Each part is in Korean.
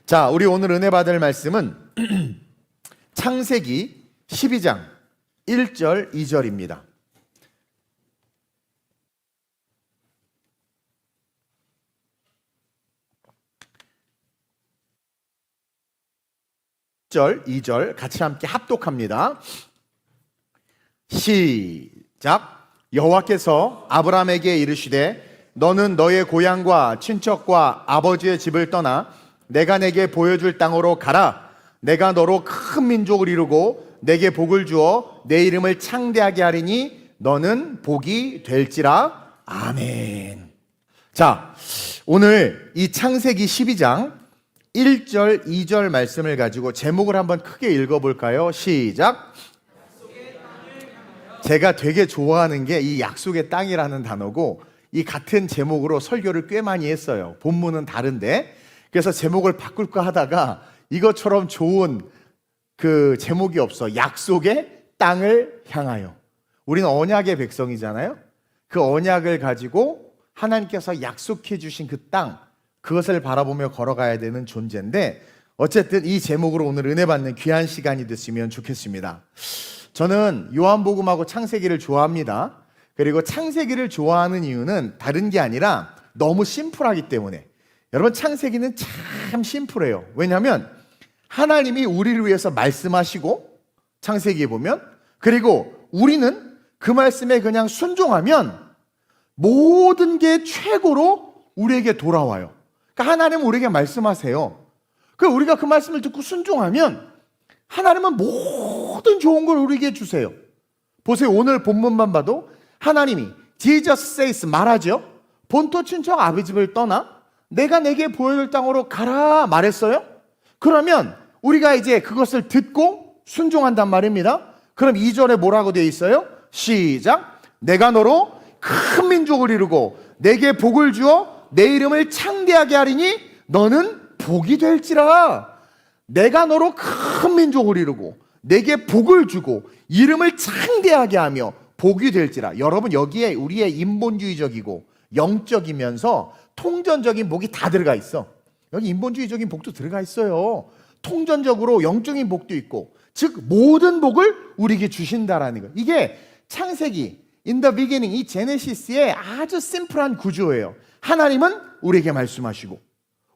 자, 우리 오늘 은혜 받을 말씀은 창세기 12장 1절, 2절입니다. 절, 2절 같이 함께 합독합니다. 시작. 여호와께서 아브라함에게 이르시되 너는 너의 고향과 친척과 아버지의 집을 떠나 내가 내게 보여줄 땅으로 가라. 내가 너로 큰 민족을 이루고 내게 복을 주어 내 이름을 창대하게 하리니 너는 복이 될지라. 아멘. 자, 오늘 이 창세기 12장 1절, 2절 말씀을 가지고 제목을 한번 크게 읽어볼까요? 시작. 제가 되게 좋아하는 게 이 약속의 땅이라는 단어고, 이 같은 제목으로 설교를 꽤 많이 했어요. 본문은 다른데. 그래서 제목을 바꿀까 하다가 이것처럼 좋은 그 제목이 없어. 약속의 땅을 향하여. 우리는 언약의 백성이잖아요. 그 언약을 가지고 하나님께서 약속해 주신 그 땅, 그것을 바라보며 걸어가야 되는 존재인데, 어쨌든 이 제목으로 오늘 은혜 받는 귀한 시간이 됐으면 좋겠습니다. 저는 요한복음하고 창세기를 좋아합니다. 그리고 창세기를 좋아하는 이유는 다른 게 아니라 너무 심플하기 때문에. 여러분, 창세기는 참 심플해요. 왜냐하면 하나님이 우리를 위해서 말씀하시고, 창세기에 보면, 그리고 우리는 그 말씀에 그냥 순종하면 모든 게 최고로 우리에게 돌아와요. 그러니까 하나님은 우리에게 말씀하세요. 그 우리가 그 말씀을 듣고 순종하면 하나님은 모든 좋은 걸 우리에게 주세요. 보세요. 오늘 본문만 봐도 하나님이 Jesus says 말하죠. 본토 친척 아비 집을 떠나 내가 내게 보여줄 땅으로 가라 말했어요. 그러면 우리가 이제 그것을 듣고 순종한단 말입니다. 그럼 2절에 뭐라고 되어 있어요? 시작. 내가 너로 큰 민족을 이루고 내게 복을 주어 내 이름을 창대하게 하리니 너는 복이 될지라. 내가 너로 큰 민족을 이루고 내게 복을 주고 이름을 창대하게 하며 복이 될지라. 여러분, 여기에 우리의 인본주의적이고 영적이면서 통전적인 복이 다 들어가 있어. 여기 인본주의적인 복도 들어가 있어요. 통전적으로 영적인 복도 있고, 즉 모든 복을 우리에게 주신다라는 거. 이게 창세기 In the beginning, 이 제네시스의 아주 심플한 구조예요. 하나님은 우리에게 말씀하시고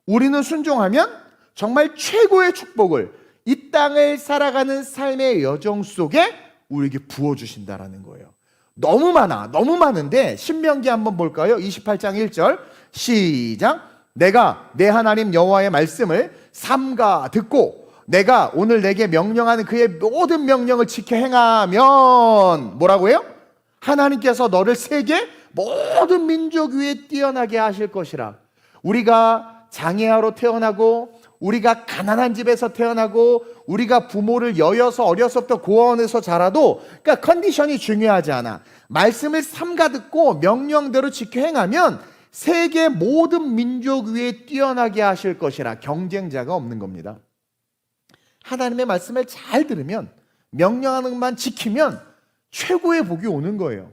우리는 순종하면 정말 최고의 축복을 이 땅을 살아가는 삶의 여정 속에 우리에게 부어주신다라는 거예요. 너무 많아. 너무 많은데 신명기 한번 볼까요? 28장 1절 시작. 내가 내 하나님 여호와의 말씀을 삼가 듣고 내가 오늘 내게 명령하는 그의 모든 명령을 지켜 행하면 뭐라고 해요? 하나님께서 너를 세계 모든 민족 위에 뛰어나게 하실 것이라. 우리가 장애아로 태어나고 우리가 가난한 집에서 태어나고 우리가 부모를 여여서 어려서부터 고아원에서 자라도, 그러니까 컨디션이 중요하지 않아. 말씀을 삼가 듣고 명령대로 지켜 행하면 세계 모든 민족 위에 뛰어나게 하실 것이라. 경쟁자가 없는 겁니다. 하나님의 말씀을 잘 들으면, 명령하는 것만 지키면 최고의 복이 오는 거예요.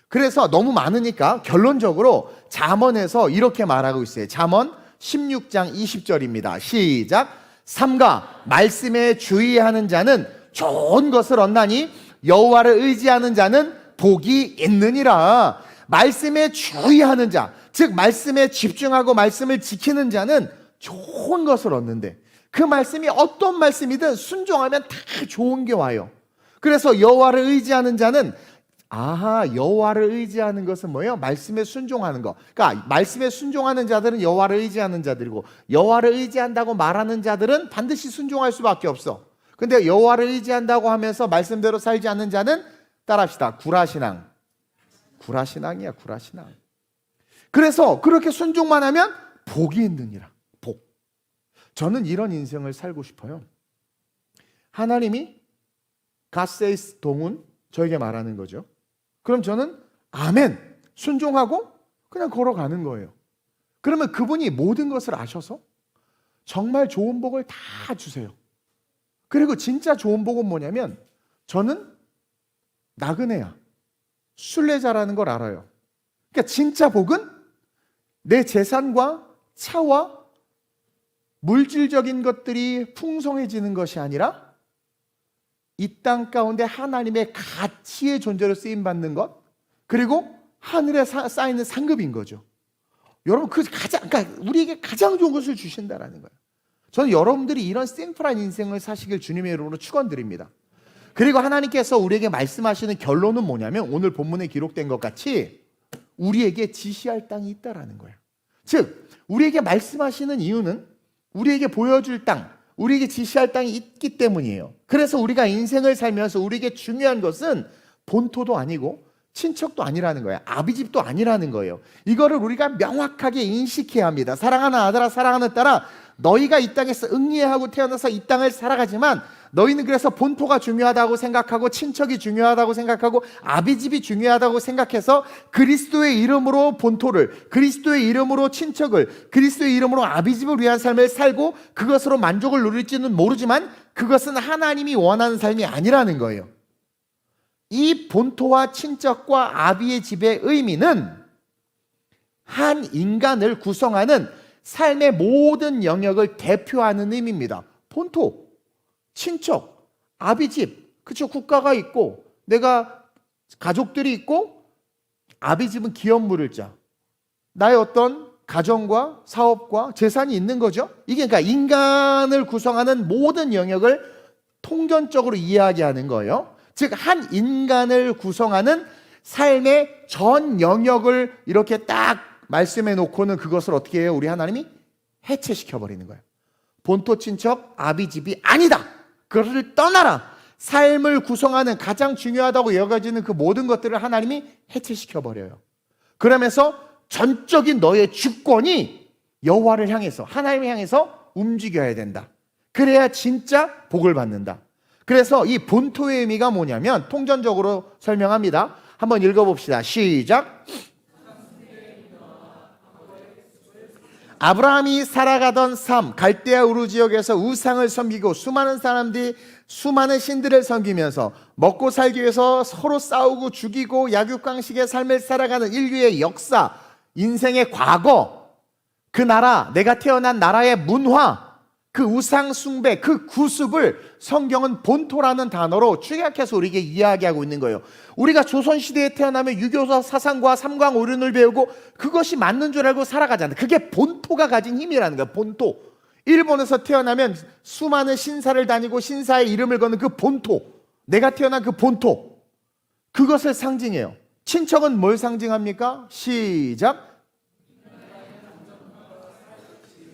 그래서 너무 많으니까 결론적으로 잠언에서 이렇게 말하고 있어요. 잠언 16장 20절입니다. 시작. 삼가 말씀에 주의하는 자는 좋은 것을 얻나니 여호와를 의지하는 자는 복이 있느니라. 말씀에 주의하는 자, 즉 말씀에 집중하고 말씀을 지키는 자는 좋은 것을 얻는데, 그 말씀이 어떤 말씀이든 순종하면 다 좋은 게 와요. 그래서 여호와를 의지하는 자는, 여호와를 의지하는 것은 뭐예요? 말씀에 순종하는 거. 그러니까 말씀에 순종하는 자들은 여호와를 의지하는 자들이고, 여호와를 의지한다고 말하는 자들은 반드시 순종할 수밖에 없어. 근데 여호와를 의지한다고 하면서 말씀대로 살지 않는 자는, 따라합시다, 구라신앙. 구라신앙이야, 구라신앙. 그래서 그렇게 순종만 하면 복이 있느니라. 복. 저는 이런 인생을 살고 싶어요. 하나님이 God says 동은 저에게 말하는 거죠. 그럼 저는 아멘 순종하고 그냥 걸어가는 거예요. 그러면 그분이 모든 것을 아셔서 정말 좋은 복을 다 주세요. 그리고 진짜 좋은 복은 뭐냐면, 저는 나그네야, 순례자라는 걸 알아요. 그러니까 진짜 복은 내 재산과 차와 물질적인 것들이 풍성해지는 것이 아니라 이 땅 가운데 하나님의 가치의 존재로 쓰임받는 것, 그리고 하늘에 쌓이는 상급인 거죠. 여러분, 그러니까 우리에게 가장 좋은 것을 주신다라는 거예요. 저는 여러분들이 이런 심플한 인생을 사시길 주님의 이름으로 축원드립니다. 그리고 하나님께서 우리에게 말씀하시는 결론은 뭐냐면, 오늘 본문에 기록된 것 같이 우리에게 지시할 땅이 있다라는 거예요. 즉, 우리에게 말씀하시는 이유는 우리에게 보여줄 땅, 우리에게 지시할 땅이 있기 때문이에요. 그래서 우리가 인생을 살면서 우리에게 중요한 것은 본토도 아니고 친척도 아니라는 거예요. 아비집도 아니라는 거예요. 이거를 우리가 명확하게 인식해야 합니다. 사랑하는 아들아, 사랑하는 딸아, 너희가 이 땅에서 응리하고 태어나서 이 땅을 살아가지만 너희는 그래서 본토가 중요하다고 생각하고 친척이 중요하다고 생각하고 아비집이 중요하다고 생각해서 그리스도의 이름으로 본토를, 그리스도의 이름으로 친척을, 그리스도의 이름으로 아비집을 위한 삶을 살고 그것으로 만족을 누릴지는 모르지만 그것은 하나님이 원하는 삶이 아니라는 거예요. 이 본토와 친척과 아비의 집의 의미는 한 인간을 구성하는 삶의 모든 영역을 대표하는 의미입니다. 본토, 친척, 아비집, 그렇죠? 국가가 있고 내가 가족들이 있고, 아비집은 기업 물을 자, 나의 어떤 가정과 사업과 재산이 있는 거죠. 이게 그러니까 인간을 구성하는 모든 영역을 통전적으로 이야기하는 거예요. 즉, 한 인간을 구성하는 삶의 전 영역을 이렇게 딱 말씀해 놓고는 그것을 어떻게 해요? 우리 하나님이 해체시켜 버리는 거예요. 본토, 친척, 아비집이 아니다. 그것을 떠나라. 삶을 구성하는 가장 중요하다고 여겨지는 그 모든 것들을 하나님이 해체시켜 버려요. 그러면서 전적인 너의 주권이 여호와를 향해서, 하나님을 향해서 움직여야 된다. 그래야 진짜 복을 받는다. 그래서 이 본토의 의미가 뭐냐면 통전적으로 설명합니다. 한번 읽어봅시다. 시작. 아브라함이 살아가던 삶, 갈대아 우르 지역에서 우상을 섬기고 수많은 사람들이 수많은 신들을 섬기면서 먹고 살기 위해서 서로 싸우고 죽이고 약육강식의 삶을 살아가는 인류의 역사, 인생의 과거, 그 나라, 내가 태어난 나라의 문화, 그 우상 숭배, 그 구습을 성경은 본토라는 단어로 축약해서 우리에게 이야기하고 있는 거예요. 우리가 조선시대에 태어나면 유교사 사상과 삼강오륜을 배우고 그것이 맞는 줄 알고 살아가잖아요. 그게 본토가 가진 힘이라는 거예요. 본토. 일본에서 태어나면 수많은 신사를 다니고 신사의 이름을 거는 그 본토, 내가 태어난 그 본토, 그것을 상징해요. 친척은 뭘 상징합니까? 시작.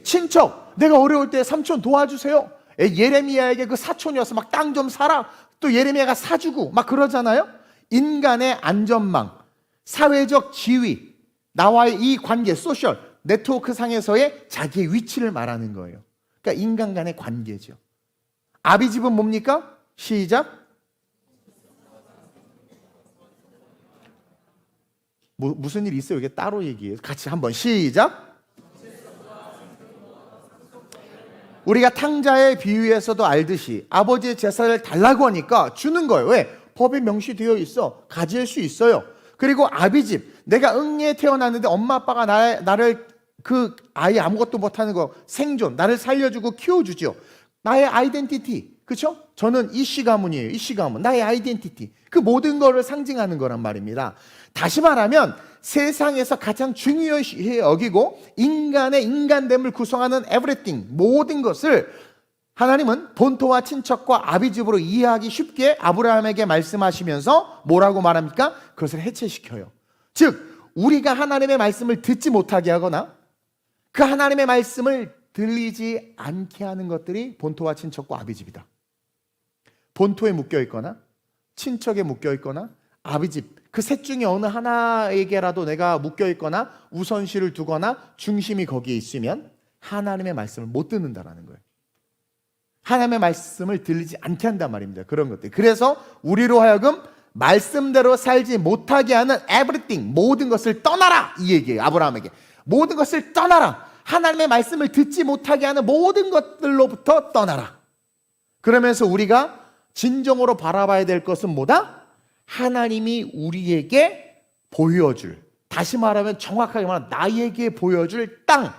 친척. 내가 어려울 때 삼촌 도와주세요. 예레미야에게 그 사촌이어서 막 땅 좀 사라. 또 예레미야가 사주고 막 그러잖아요. 인간의 안전망, 사회적 지위, 나와의 이 관계, 소셜 네트워크 상에서의 자기의 위치를 말하는 거예요. 그러니까 인간 간의 관계죠. 아비집은 뭡니까? 시작. 무슨 일이 있어요? 이게 따로 얘기해요. 같이 한번 시작. 우리가 탕자의 비유에서도 알듯이 아버지의 제사를 달라고 하니까 주는 거예요. 왜? 법에 명시되어 있어. 가질 수 있어요. 그리고 아비집, 내가 응에 태어났는데 엄마 아빠가 나를 그 아이 아무것도 못하는 거 생존, 나를 살려주고 키워주죠. 나의 아이덴티티, 그렇죠? 저는 이씨 가문이에요. 이씨 가문, 나의 아이덴티티, 그 모든 거를 상징하는 거란 말입니다. 다시 말하면 세상에서 가장 중요히 여기고 인간의 인간됨을 구성하는 everything, 모든 것을 하나님은 본토와 친척과 아비집으로 이해하기 쉽게 아브라함에게 말씀하시면서 뭐라고 말합니까? 그것을 해체시켜요. 즉, 우리가 하나님의 말씀을 듣지 못하게 하거나 그 하나님의 말씀을 들리지 않게 하는 것들이 본토와 친척과 아비집이다. 본토에 묶여 있거나 친척에 묶여 있거나 아비집, 그 셋 중에 어느 하나에게라도 내가 묶여 있거나 우선시를 두거나 중심이 거기에 있으면 하나님의 말씀을 못 듣는다라는 거예요. 하나님의 말씀을 들리지 않게 한단 말입니다. 그런 것들. 그래서 우리로 하여금 말씀대로 살지 못하게 하는 everything, 모든 것을 떠나라, 이 얘기예요. 아브라함에게 모든 것을 떠나라. 하나님의 말씀을 듣지 못하게 하는 모든 것들로부터 떠나라. 그러면서 우리가 진정으로 바라봐야 될 것은 뭐다? 하나님이 우리에게 보여줄, 다시 말하면 정확하게 말하면 나에게 보여줄 땅,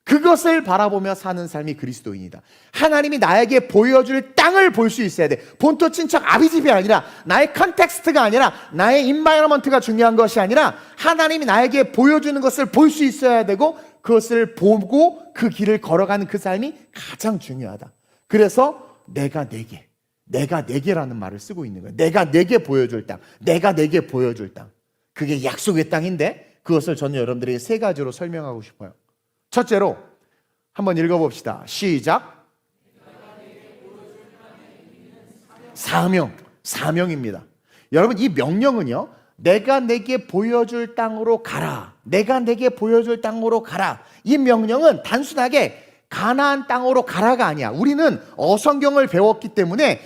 그것을 바라보며 사는 삶이 그리스도인이다. 하나님이 나에게 보여줄 땅을 볼 수 있어야 돼. 본토 친척 아비집이 아니라, 나의 컨텍스트가 아니라, 나의 인바이러먼트가 중요한 것이 아니라, 하나님이 나에게 보여주는 것을 볼 수 있어야 되고, 그것을 보고 그 길을 걸어가는 그 삶이 가장 중요하다. 그래서 내가 내게라는 말을 쓰고 있는 거예요. 내가 내게 보여줄 땅, 내가 내게 보여줄 땅. 그게 약속의 땅인데, 그것을 저는 여러분들에게 세 가지로 설명하고 싶어요. 첫째로 한번 읽어봅시다. 시작. 사명입니다. 여러분, 이 명령은요, 내가 내게 보여줄 땅으로 가라, 내가 내게 보여줄 땅으로 가라, 이 명령은 단순하게 가나안 땅으로 가라가 아니야. 우리는 어성경을 배웠기 때문에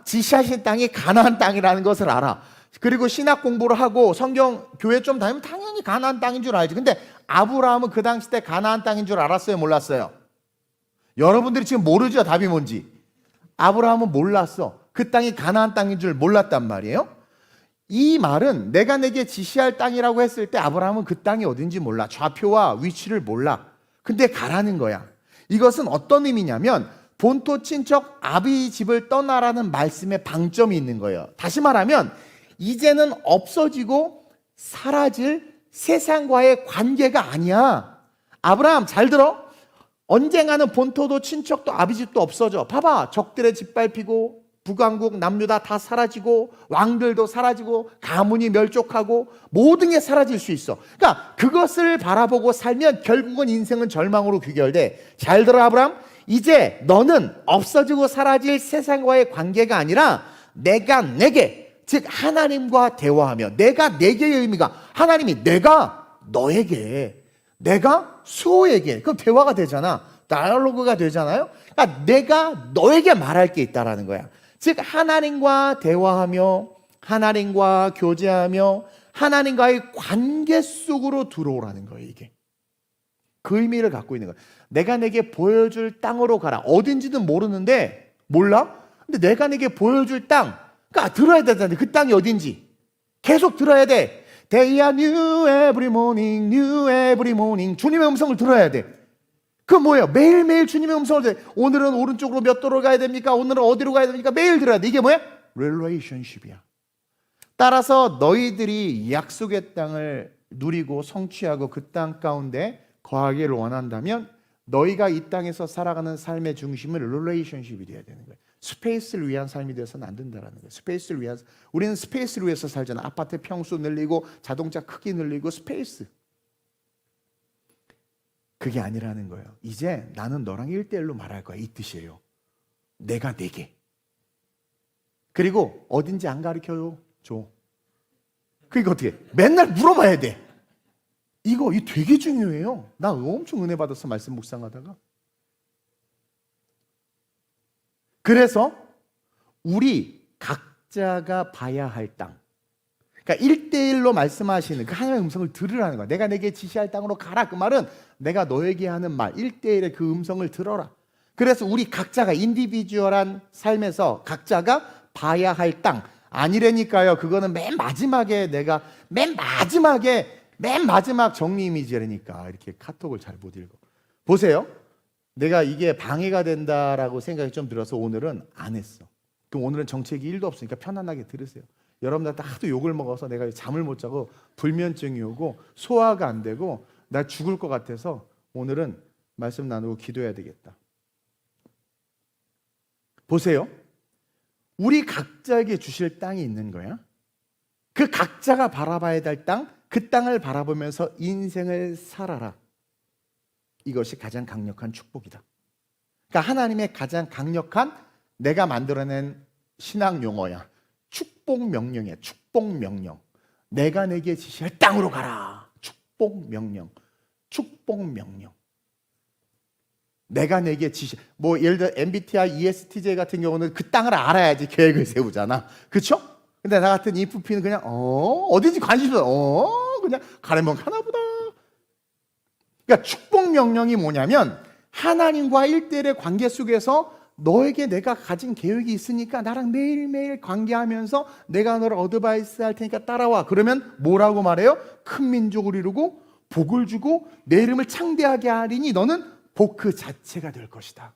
지시하신 땅이 가나안 땅이라는 것을 알아. 그리고 신학 공부를 하고 성경 교회 좀 다니면 당연히 가나안 땅인 줄 알지. 근데 아브라함은 그 당시 때 가나안 땅인 줄 알았어요, 몰랐어요? 여러분들이 지금 모르죠, 답이 뭔지. 아브라함은 몰랐어. 그 땅이 가나안 땅인 줄 몰랐단 말이에요. 이 말은 내가 내게 지시할 땅이라고 했을 때 아브라함은 그 땅이 어딘지 몰라. 좌표와 위치를 몰라. 근데 가라는 거야. 이것은 어떤 의미냐면 본토 친척 아비 집을 떠나라는 말씀에 방점이 있는 거예요. 다시 말하면 이제는 없어지고 사라질 세상과의 관계가 아니야. 아브라함 잘 들어. 언젠가는 본토도 친척도 아비집도 없어져. 봐봐, 적들의 짓밟히고 북왕국 남유다 다 사라지고 왕들도 사라지고 가문이 멸족하고 모든 게 사라질 수 있어. 그러니까 그것을 바라보고 살면 결국은 인생은 절망으로 귀결돼. 잘 들어 아브라함, 이제 너는 없어지고 사라질 세상과의 관계가 아니라 내가 내게, 즉 하나님과 대화하며, 내가 내게의 의미가 하나님이 내가 너에게, 내가 수호에게, 그럼 대화가 되잖아. 다이얼로그가 되잖아요. 그러니까 내가 너에게 말할 게 있다라는 거야. 즉 하나님과 대화하며 하나님과 교제하며 하나님과의 관계 속으로 들어오라는 거예요. 이게 그 의미를 갖고 있는 거예요. 내가 내게 보여줄 땅으로 가라. 어딘지는 모르는데, 몰라? 근데 내가 내게 보여줄 땅, 그러니까 들어야 되잖아요. 그 땅이 어딘지 계속 들어야 돼. They are new every morning, new every morning. 주님의 음성을 들어야 돼. 그건 뭐예요? 매일매일 주님의 음성을 들어야 돼. 오늘은 오른쪽으로 몇 도로 가야 됩니까? 오늘은 어디로 가야 됩니까? 매일 들어야 돼. 이게 뭐야? relationship이야. 따라서 너희들이 약속의 땅을 누리고 성취하고 그 땅 가운데 거하기를 원한다면 너희가 이 땅에서 살아가는 삶의 중심은 relationship이 돼야 되는 거예요. 스페이스를 위한 삶이 되어서는 안 된다는 거예요. 스페이스를 위한, 우리는 스페이스를 위해서 살잖아. 아파트 평수 늘리고 자동차 크기 늘리고 스페이스. 그게 아니라는 거예요. 이제 나는 너랑 1대1로 말할 거야. 이 뜻이에요. 내가 내게. 그리고 어딘지 안 가르쳐요. 줘. 그러니까 어떻게? 맨날 물어봐야 돼. 이거 되게 중요해요. 나 엄청 은혜 받았어, 말씀 묵상하다가. 그래서 우리 각자가 봐야 할 땅, 그러니까 1대1로 말씀하시는 그 하나님의 음성을 들으라는 거야. 내가 내게 지시할 땅으로 가라. 그 말은 내가 너에게 하는 말, 1대1의 그 음성을 들어라. 그래서 우리 각자가 인디비주얼한 삶에서 각자가 봐야 할 땅 아니라니까요. 그거는 맨 마지막 정리 이미지라니까. 이렇게 카톡을 잘 못 읽어. 보세요. 내가 이게 방해가 된다라고 생각이 좀 들어서 오늘은 안 했어. 그럼 오늘은 정책이 1도 없으니까 편안하게 들으세요. 여러분들한테 하도 욕을 먹어서 내가 잠을 못 자고 불면증이 오고 소화가 안 되고 나 죽을 것 같아서 오늘은 말씀 나누고 기도해야 되겠다. 보세요. 우리 각자에게 주실 땅이 있는 거야. 그 각자가 바라봐야 될 땅, 그 땅을 바라보면서 인생을 살아라. 이것이 가장 강력한 축복이다. 그러니까 하나님의 가장 강력한, 내가 만들어낸 신앙 용어야. 축복 명령이야. 축복 명령. 내가 내게 지시할 땅으로 가라. 축복 명령. 축복 명령. 내가 내게 예를 들어 MBTI, ESTJ 같은 경우는 그 땅을 알아야지 계획을 세우잖아. 그렇죠? 근데 나 같은 EFP는 그냥 어딘지 관심이 없어. 그냥 가려면 가나보다. 그러니까 축복 명령이 뭐냐면 하나님과 1대1의 관계 속에서 너에게 내가 가진 계획이 있으니까 나랑 매일매일 관계하면서 내가 너를 어드바이스 할 테니까 따라와. 그러면 뭐라고 말해요? 큰 민족을 이루고 복을 주고 내 이름을 창대하게 하리니 너는 복 그 자체가 될 것이다.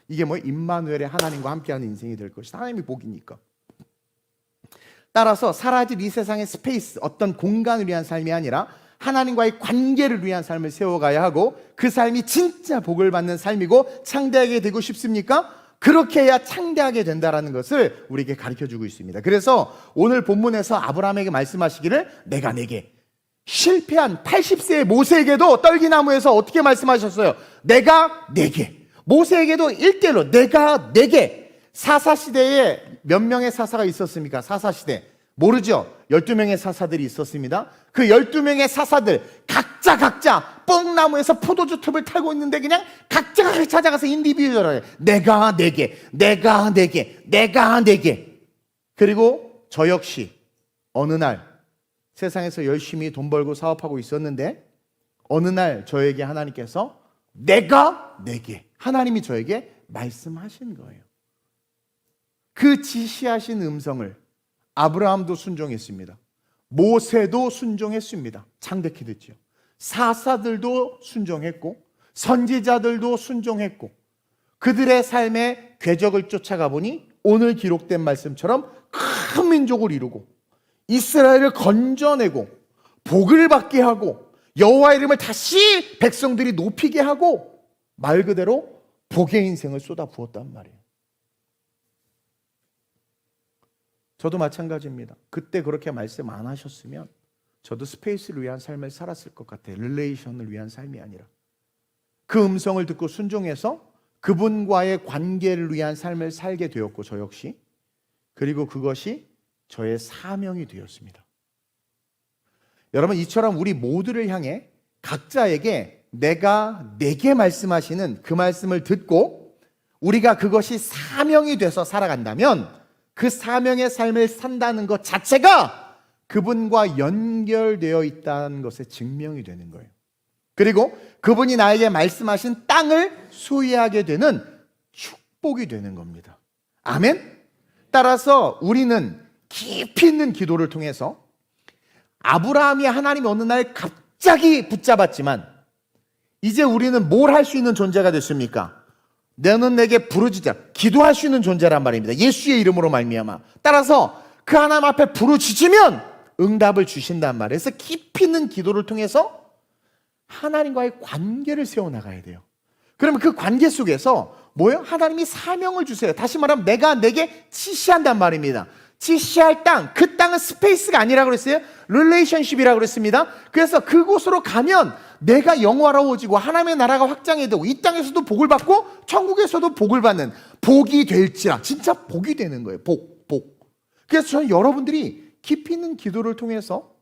이게 뭐 임마누엘의 하나님과 함께하는 인생이 될 것이다. 하나님이 복이니까. 따라서 사라질 이 세상의 스페이스, 어떤 공간을 위한 삶이 아니라 하나님과의 관계를 위한 삶을 세워가야 하고, 그 삶이 진짜 복을 받는 삶이고 창대하게 되고 싶습니까? 그렇게 해야 창대하게 된다는 것을 우리에게 가르쳐주고 있습니다. 그래서 오늘 본문에서 아브라함에게 말씀하시기를 내가 내게, 실패한 80세의 모세에게도 떨기나무에서 어떻게 말씀하셨어요? 내가 내게. 모세에게도 1대1로 내가 내게. 사사시대에 몇 명의 사사가 있었습니까? 사사시대 모르죠? 12명의 사사들이 있었습니다. 그 12명의 사사들 각자 뽕나무에서 포도주 톱을 탈고 있는데 그냥 각자가 찾아가서 인디비주얼하게 내가 내게, 내가 내게, 내가 내게. 그리고 저 역시 어느 날 세상에서 열심히 돈 벌고 사업하고 있었는데 어느 날 저에게 하나님께서 내가 내게, 하나님이 저에게 말씀하신 거예요. 그 지시하신 음성을 아브라함도 순종했습니다. 모세도 순종했습니다. 창대히 듣죠. 사사들도 순종했고 선지자들도 순종했고, 그들의 삶의 궤적을 쫓아가 보니 오늘 기록된 말씀처럼 큰 민족을 이루고 이스라엘을 건져내고 복을 받게 하고 여호와의 이름을 다시 백성들이 높이게 하고, 말 그대로 복의 인생을 쏟아부었단 말이에요. 저도 마찬가지입니다. 그때 그렇게 말씀 안 하셨으면 저도 스페이스를 위한 삶을 살았을 것 같아요. 릴레이션을 위한 삶이 아니라. 그 음성을 듣고 순종해서 그분과의 관계를 위한 삶을 살게 되었고, 저 역시. 그리고 그것이 저의 사명이 되었습니다. 여러분, 이처럼 우리 모두를 향해 각자에게 내가 내게 말씀하시는 그 말씀을 듣고 우리가 그것이 사명이 돼서 살아간다면 그 사명의 삶을 산다는 것 자체가 그분과 연결되어 있다는 것의 증명이 되는 거예요. 그리고 그분이 나에게 말씀하신 땅을 소유하게 되는 축복이 되는 겁니다. 아멘? 따라서 우리는 깊이 있는 기도를 통해서 아브라함이 하나님이 어느 날 갑자기 붙잡았지만 이제 우리는 뭘 할 수 있는 존재가 됐습니까? 너는 내게 부르짖자, 기도할 수 있는 존재란 말입니다. 예수의 이름으로 말미암아. 따라서 그 하나님 앞에 부르짖으면 응답을 주신단 말이에요. 그래서 깊이 있는 기도를 통해서 하나님과의 관계를 세워나가야 돼요. 그러면 그 관계 속에서 뭐예요? 하나님이 사명을 주세요. 다시 말하면 내가 내게 지시한단 말입니다. 지시할 땅, 그 땅은 스페이스가 아니라고 그랬어요. 릴레이션십이라고 그랬습니다. 그래서 그곳으로 가면 내가 영화로워지고 하나님의 나라가 확장되고 이 땅에서도 복을 받고 천국에서도 복을 받는, 복이 될지라. 진짜 복이 되는 거예요. 복. 그래서 저는 여러분들이 깊이 있는 기도를 통해서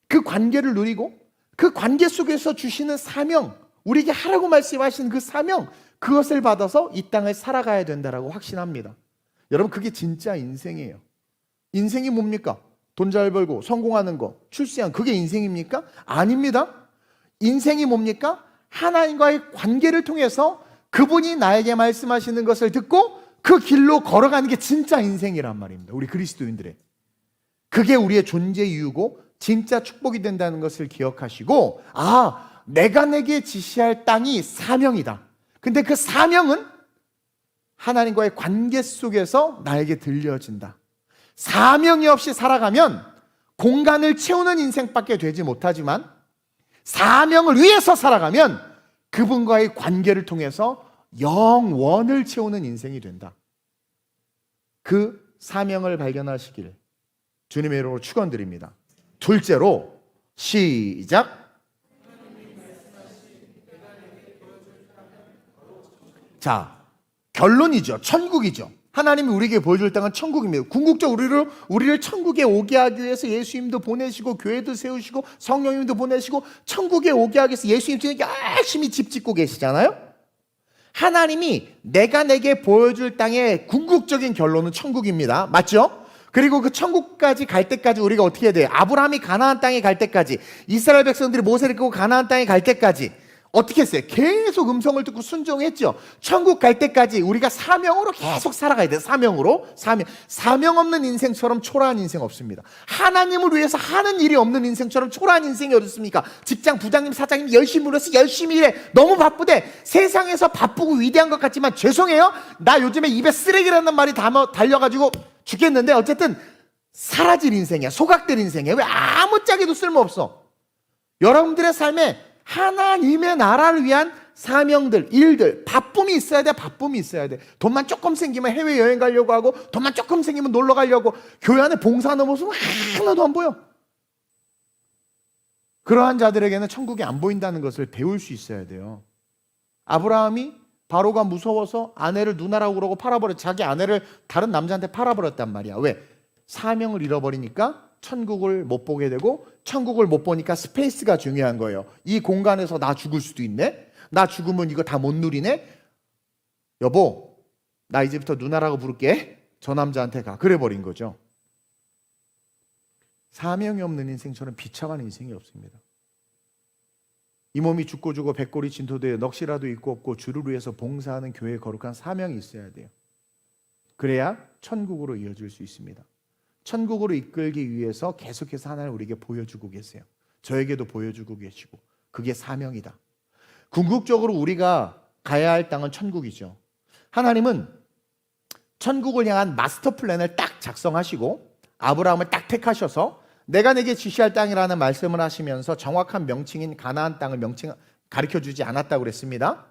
그 관계를 누리고 그 관계 속에서 주시는 사명, 우리에게 하라고 말씀하신 그 사명, 그것을 받아서 이 땅을 살아가야 된다라고 확신합니다. 여러분, 그게 진짜 인생이에요. 인생이 뭡니까? 돈 잘 벌고 성공하는 거, 출세한, 그게 인생입니까? 아닙니다. 인생이 뭡니까? 하나님과의 관계를 통해서 그분이 나에게 말씀하시는 것을 듣고 그 길로 걸어가는 게 진짜 인생이란 말입니다. 우리 그리스도인들의. 그게 우리의 존재 이유고 진짜 축복이 된다는 것을 기억하시고, 아, 내가 내게 지시할 땅이 사명이다. 근데 그 사명은 하나님과의 관계 속에서 나에게 들려진다. 사명이 없이 살아가면 공간을 채우는 인생밖에 되지 못하지만 사명을 위해서 살아가면 그분과의 관계를 통해서 영원을 채우는 인생이 된다. 그 사명을 발견하시길 주님의 이름으로 축원드립니다. 둘째로 시작. 자, 결론이죠. 천국이죠. 하나님이 우리에게 보여줄 땅은 천국입니다. 궁극적으로 우리를 천국에 오게 하기 위해서 예수님도 보내시고 교회도 세우시고 성령님도 보내시고 천국에 오게 하기 위해서 예수님도 열심히 집 짓고 계시잖아요. 하나님이 내가 내게 보여줄 땅의 궁극적인 결론은 천국입니다. 맞죠? 그리고 그 천국까지 갈 때까지 우리가 어떻게 해야 돼요? 아브라함이 가나안 땅에 갈 때까지, 이스라엘 백성들이 모세를 끌고 가나안 땅에 갈 때까지 어떻게 했어요? 계속 음성을 듣고 순종했죠. 천국 갈 때까지 우리가 사명으로 계속 살아가야 돼요. 사명으로. 사명 없는 인생처럼 초라한 인생 없습니다. 하나님을 위해서 하는 일이 없는 인생처럼 초라한 인생이 어디 있습니까? 직장 부장님, 사장님 열심히 일해서 열심히 일해. 너무 바쁘대. 세상에서 바쁘고 위대한 것 같지만 죄송해요. 나 요즘에 입에 쓰레기라는 말이 달려가지고 죽겠는데 어쨌든 사라질 인생이야. 소각될 인생이야. 왜 아무짝에도 쓸모없어. 여러분들의 삶에 하나님의 나라를 위한 사명들, 일들, 바쁨이 있어야 돼. 바쁨이 있어야 돼. 돈만 조금 생기면 해외여행 가려고 하고, 돈만 조금 생기면 놀러 가려고, 교회 안에 봉사하는 모습은 하나도 안 보여. 그러한 자들에게는 천국이 안 보인다는 것을 배울 수 있어야 돼요. 아브라함이 바로가 무서워서 아내를 누나라고 그러고 팔아버렸, 자기 아내를 다른 남자한테 팔아버렸단 말이야. 왜? 사명을 잃어버리니까 천국을 못 보게 되고, 천국을 못 보니까 스페이스가 중요한 거예요. 이 공간에서 나 죽을 수도 있네? 나 죽으면 이거 다 못 누리네? 여보, 나 이제부터 누나라고 부를게. 저 남자한테 가. 그래 버린 거죠. 사명이 없는 인생처럼 비참한 인생이 없습니다. 이 몸이 죽고 죽어 백골이 진토되어 넋이라도 있고 없고 주를 위해서 봉사하는 교회에 거룩한 사명이 있어야 돼요. 그래야 천국으로 이어질 수 있습니다. 천국으로 이끌기 위해서 계속해서 하나님 우리에게 보여주고 계세요. 저에게도 보여주고 계시고, 그게 사명이다. 궁극적으로 우리가 가야 할 땅은 천국이죠. 하나님은 천국을 향한 마스터 플랜을 딱 작성하시고 아브라함을 딱 택하셔서 내가 내게 지시할 땅이라는 말씀을 하시면서 정확한 명칭인 가나안 땅을 가르쳐주지 않았다고 그랬습니다.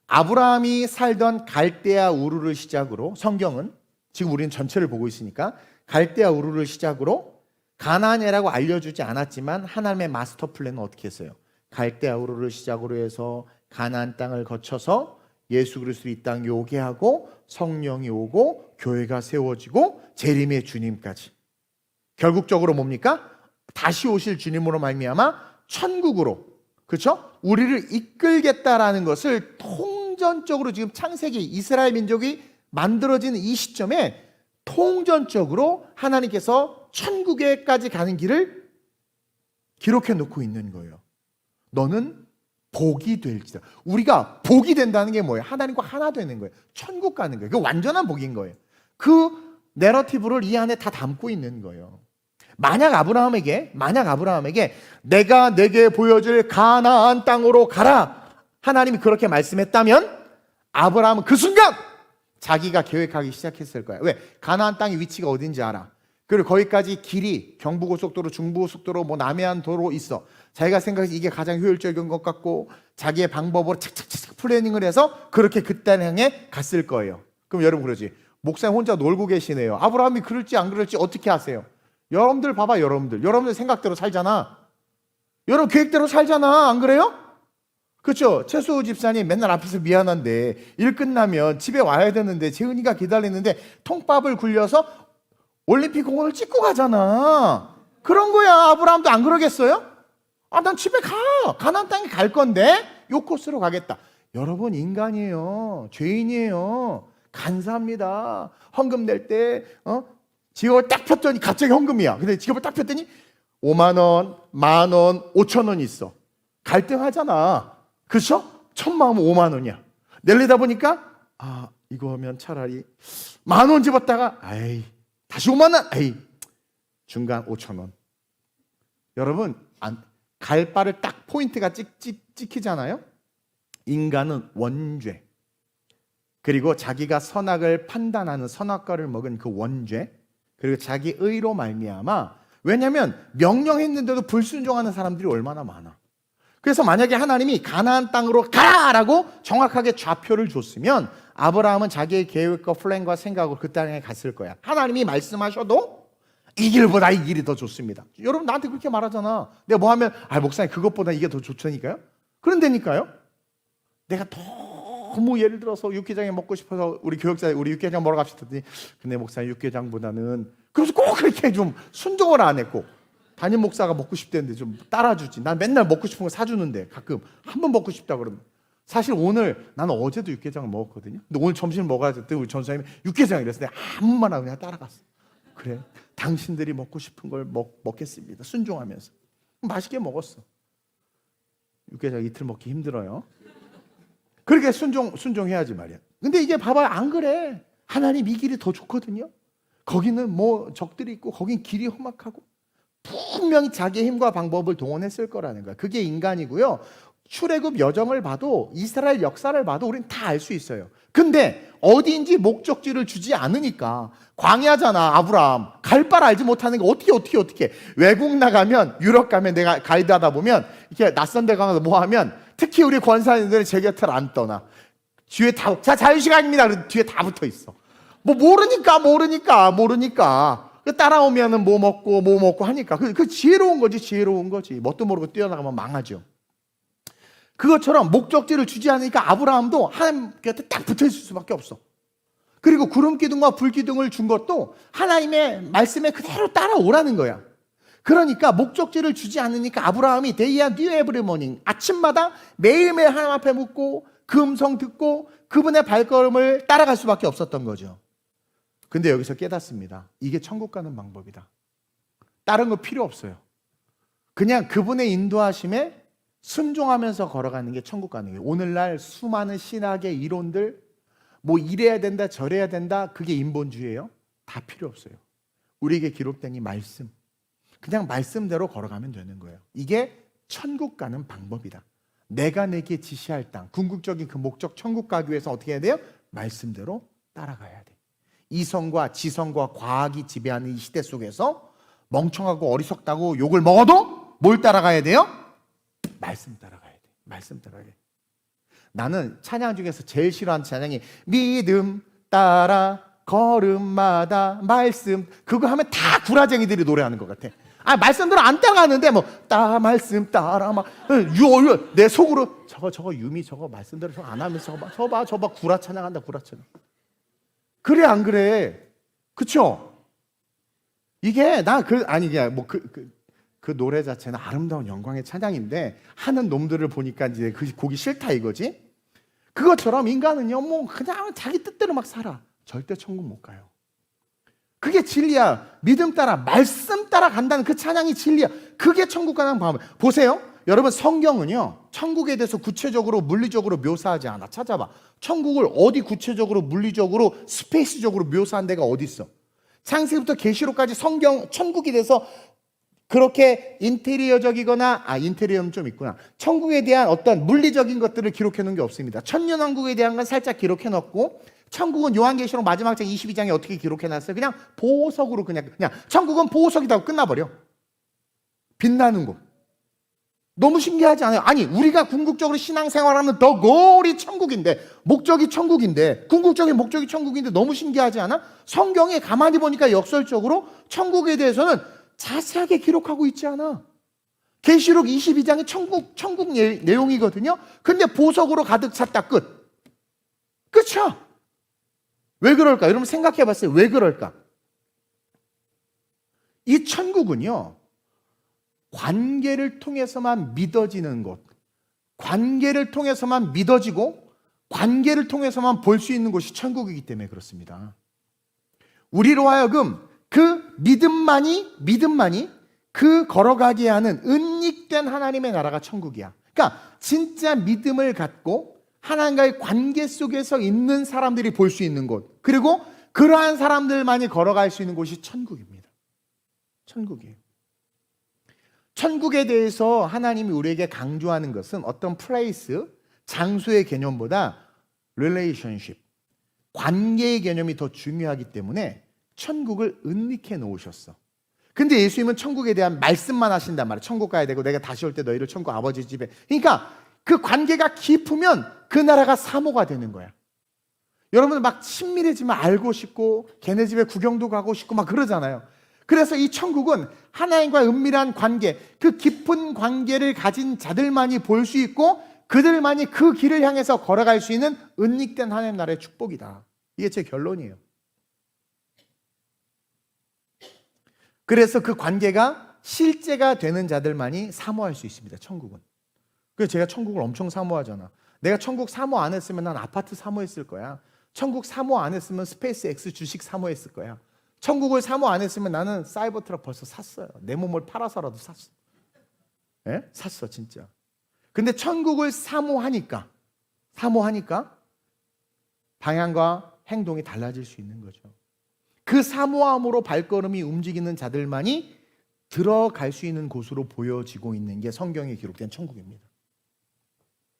아브라함이 살던 갈대아 우르를 시작으로, 성경은 지금 우리는 전체를 보고 있으니까 갈대아 우르를 시작으로 가나안이라고 알려주지 않았지만 하나님의 마스터 플랜은 어떻게 했어요? 갈대아 우르를 시작으로 해서 가나안 땅을 거쳐서 예수 그리스도 이 땅에 오게 하고 성령이 오고 교회가 세워지고 재림의 주님까지. 결국적으로 뭡니까? 다시 오실 주님으로 말미암아 천국으로, 그렇죠? 우리를 이끌겠다라는 것을 통전적으로 지금 창세기 이스라엘 민족이 만들어지는 이 시점에 통전적으로 하나님께서 천국에까지 가는 길을 기록해 놓고 있는 거예요. 너는 복이 될지다. 우리가 복이 된다는 게 뭐예요? 하나님과 하나 되는 거예요. 천국 가는 거예요. 그 완전한 복인 거예요. 그 내러티브를 이 안에 다 담고 있는 거예요. 만약 아브라함에게 내가 내게 보여줄 가나안 땅으로 가라, 하나님이 그렇게 말씀했다면 아브라함은 그 순간 자기가 계획하기 시작했을 거야. 왜? 가나안 땅의 위치가 어딘지 알아. 그리고 거기까지 길이 경부고속도로, 중부고속도로, 남해안 도로 있어. 자기가 생각해서 이게 가장 효율적인 것 같고 자기의 방법으로 착착착 플래닝을 해서 그렇게 그 땅 향해 갔을 거예요. 그럼 여러분 그러지, 목사님 혼자 놀고 계시네요. 아브라함이 그럴지 안 그럴지 어떻게 아세요? 여러분들 봐봐. 여러분들 생각대로 살잖아. 여러분 계획대로 살잖아. 안 그래요? 그렇죠? 최수호 집사님 맨날 앞에서 미안한데 일 끝나면 집에 와야 되는데 재은이가 기다리는데 통밥을 굴려서 올림픽 공원을 찍고 가잖아. 그런 거야. 아브라함도 안 그러겠어요? 난 집에 가나안 땅에 갈 건데 요 코스로 가겠다. 여러분 인간이에요. 죄인이에요. 간사합니다. 헌금 낼 때 지갑을 딱 폈더니 갑자기 헌금이야. 근데 지갑을 딱 폈더니 5만 원, 10,000원, 5,000원 있어. 갈등하잖아. 그렇죠? 천만 원 5만 원이야. 내려다 보니까 이거 하면 차라리 10,000원 집었다가 다시 5만 원. 중간 5,000원. 여러분 갈 바를 딱 포인트가 찍히잖아요. 인간은 원죄, 그리고 자기가 선악을 판단하는 선악과를 먹은 그 원죄, 그리고 자기 의로 말미암아, 왜냐하면 명령했는데도 불순종하는 사람들이 얼마나 많아. 그래서 만약에 하나님이 가나안 땅으로 가라라고 정확하게 좌표를 줬으면 아브라함은 자기의 계획과 플랜과 생각으로 그 땅에 갔을 거야. 하나님이 말씀하셔도 이 길보다 이 길이 더 좋습니다. 여러분 나한테 그렇게 말하잖아. 내가 뭐 하면 목사님 그것보다 이게 더 좋다니까요. 그런다니까요. 내가 너무 예를 들어서 육개장이 먹고 싶어서 우리 교육자 우리 육개장 먹으러 갑시다 했더니 근데 목사님 육개장보다는, 그래서 꼭 그렇게 좀 순종을 안 했고, 담임 목사가 먹고 싶다는데 좀 따라주지. 난 맨날 먹고 싶은 거 사주는데 가끔 한 번 먹고 싶다 그러면, 사실 오늘 나는 어제도 육개장을 먹었거든요. 근데 오늘 점심을 먹어야 될 때 우리 전사님이 육개장이랬어. 내가 아무 말 안 하고 그냥 따라갔어. 그래, 당신들이 먹고 싶은 걸 먹겠습니다. 순종하면서 맛있게 먹었어. 육개장 이틀 먹기 힘들어요. 그렇게 순종해야지 말이야. 근데 이게 봐봐요. 안 그래. 하나님 이 길이 더 좋거든요. 거기는 뭐 적들이 있고 거긴 길이 험악하고 분명히 자기의 힘과 방법을 동원했을 거라는 거야. 그게 인간이고요. 출애굽 여정을 봐도 이스라엘 역사를 봐도 우린 다 알 수 있어요. 근데 어디인지 목적지를 주지 않으니까 광야잖아. 아브라함 갈 바를 알지 못하는 게 어떻게 외국 나가면 유럽 가면 내가 가이드 하다 보면 이렇게 낯선 데 가서 뭐 하면 특히 우리 권사님들은 제 곁을 안 떠나. 뒤에 다, 자 자유시간입니다. 뒤에 다 붙어 있어. 뭐 모르니까 따라오면은 뭐 먹고 하니까 그 지혜로운 거지. 뭣도 모르고 뛰어나가면 망하죠. 그것처럼 목적지를 주지 않으니까 아브라함도 하나님 곁에 딱 붙어 있을 수밖에 없어. 그리고 구름 기둥과 불 기둥을 준 것도 하나님의 말씀에 그대로 따라오라는 거야. 그러니까 목적지를 주지 않으니까 아브라함이 Day and every morning 아침마다 매일매일 하나님 앞에 묻고 그 음성 듣고 그분의 발걸음을 따라갈 수밖에 없었던 거죠. 근데 여기서 깨닫습니다. 이게 천국 가는 방법이다. 다른 거 필요 없어요. 그냥 그분의 인도하심에 순종하면서 걸어가는 게 천국 가는 거예요. 오늘날 수많은 신학의 이론들 뭐 이래야 된다 저래야 된다 그게 인본주의예요? 다 필요 없어요. 우리에게 기록된 이 말씀 그냥 말씀대로 걸어가면 되는 거예요. 이게 천국 가는 방법이다. 내가 내게 지시할 땅 궁극적인 그 목적 천국 가기 위해서 어떻게 해야 돼요? 말씀대로 따라가야 돼. 이성과 지성과 과학이 지배하는 이 시대 속에서 멍청하고 어리석다고 욕을 먹어도 뭘 따라가야 돼요? 말씀 따라가야 돼. 말씀 따라가야 돼. 나는 찬양 중에서 제일 싫어하는 찬양이 믿음 따라 걸음마다 말씀. 그거 하면 다 구라쟁이들이 노래하는 것 같아. 말씀대로 안 따라가는데 뭐 말씀 따라 막 내 속으로 저거 유미 저거 말씀대로 저거 안 하면서 저거 구라 찬양한다 구라 찬양. 그래 안 그래? 그쵸? 이게 그 노래 자체는 아름다운 영광의 찬양인데 하는 놈들을 보니까 이제 그 곡이 싫다 이거지. 그것처럼 인간은요 뭐 그냥 자기 뜻대로 막 살아. 절대 천국 못 가요. 그게 진리야. 믿음 따라 말씀 따라 간다는 그 찬양이 진리야. 그게 천국 가는 방법. 보세요. 여러분 성경은요 천국에 대해서 구체적으로 물리적으로 묘사하지 않아. 찾아봐. 천국을 어디 구체적으로 물리적으로 스페이스적으로 묘사한 데가 어디 있어? 창세기부터 계시록까지 성경 천국에 대해서 그렇게 인테리어적이거나 인테리어는 좀 있구나. 천국에 대한 어떤 물리적인 것들을 기록해 놓은 게 없습니다. 천년왕국에 대한 건 살짝 기록해 놓고 천국은 요한계시록 마지막 장 22장에 어떻게 기록해 놨어요? 그냥 보석으로 그냥 천국은 보석이라고 끝나버려. 빛나는 곳. 너무 신기하지 않아요? 아니 우리가 궁극적으로 신앙생활하는 더 골이 천국인데 목적이 천국인데 궁극적인 목적이 천국인데 너무 신기하지 않아? 성경에 가만히 보니까 역설적으로 천국에 대해서는 자세하게 기록하고 있지 않아. 계시록 22장이 천국 내용이거든요. 근데 보석으로 가득 찼다 끝. 그쵸? 왜 그럴까? 여러분 생각해 봤어요. 왜 그럴까? 이 천국은요 관계를 통해서만 믿어지는 곳, 관계를 통해서만 믿어지고 관계를 통해서만 볼 수 있는 곳이 천국이기 때문에 그렇습니다. 우리로 하여금 그 믿음만이 그 걸어가게 하는 은닉된 하나님의 나라가 천국이야. 그러니까 진짜 믿음을 갖고 하나님과의 관계 속에서 있는 사람들이 볼 수 있는 곳, 그리고 그러한 사람들만이 걸어갈 수 있는 곳이 천국입니다. 천국이에요. 천국에 대해서 하나님이 우리에게 강조하는 것은 어떤 플레이스, 장소의 개념보다 relationship, 관계의 개념이 더 중요하기 때문에 천국을 은닉해 놓으셨어. 근데 예수님은 천국에 대한 말씀만 하신단 말이야. 천국 가야 되고 내가 다시 올 때 너희를 천국 아버지 집에. 그러니까 그 관계가 깊으면 그 나라가 사모가 되는 거야. 여러분 막 친밀해지면 알고 싶고 걔네 집에 구경도 가고 싶고 막 그러잖아요. 그래서 이 천국은 하나님과 은밀한 관계, 그 깊은 관계를 가진 자들만이 볼 수 있고 그들만이 그 길을 향해서 걸어갈 수 있는 은닉된 하나님 나라의 축복이다. 이게 제 결론이에요. 그래서 그 관계가 실제가 되는 자들만이 사모할 수 있습니다. 천국은. 그래서 제가 천국을 엄청 사모하잖아. 내가 천국 사모 안 했으면 난 아파트 사모했을 거야. 천국 사모 안 했으면 스페이스 X 주식 사모했을 거야. 천국을 사모 안 했으면 나는 사이버트럭 벌써 샀어요. 내 몸을 팔아서라도 샀어. 예? 샀어 진짜. 근데 천국을 사모하니까 방향과 행동이 달라질 수 있는 거죠. 그 사모함으로 발걸음이 움직이는 자들만이 들어갈 수 있는 곳으로 보여지고 있는 게 성경에 기록된 천국입니다.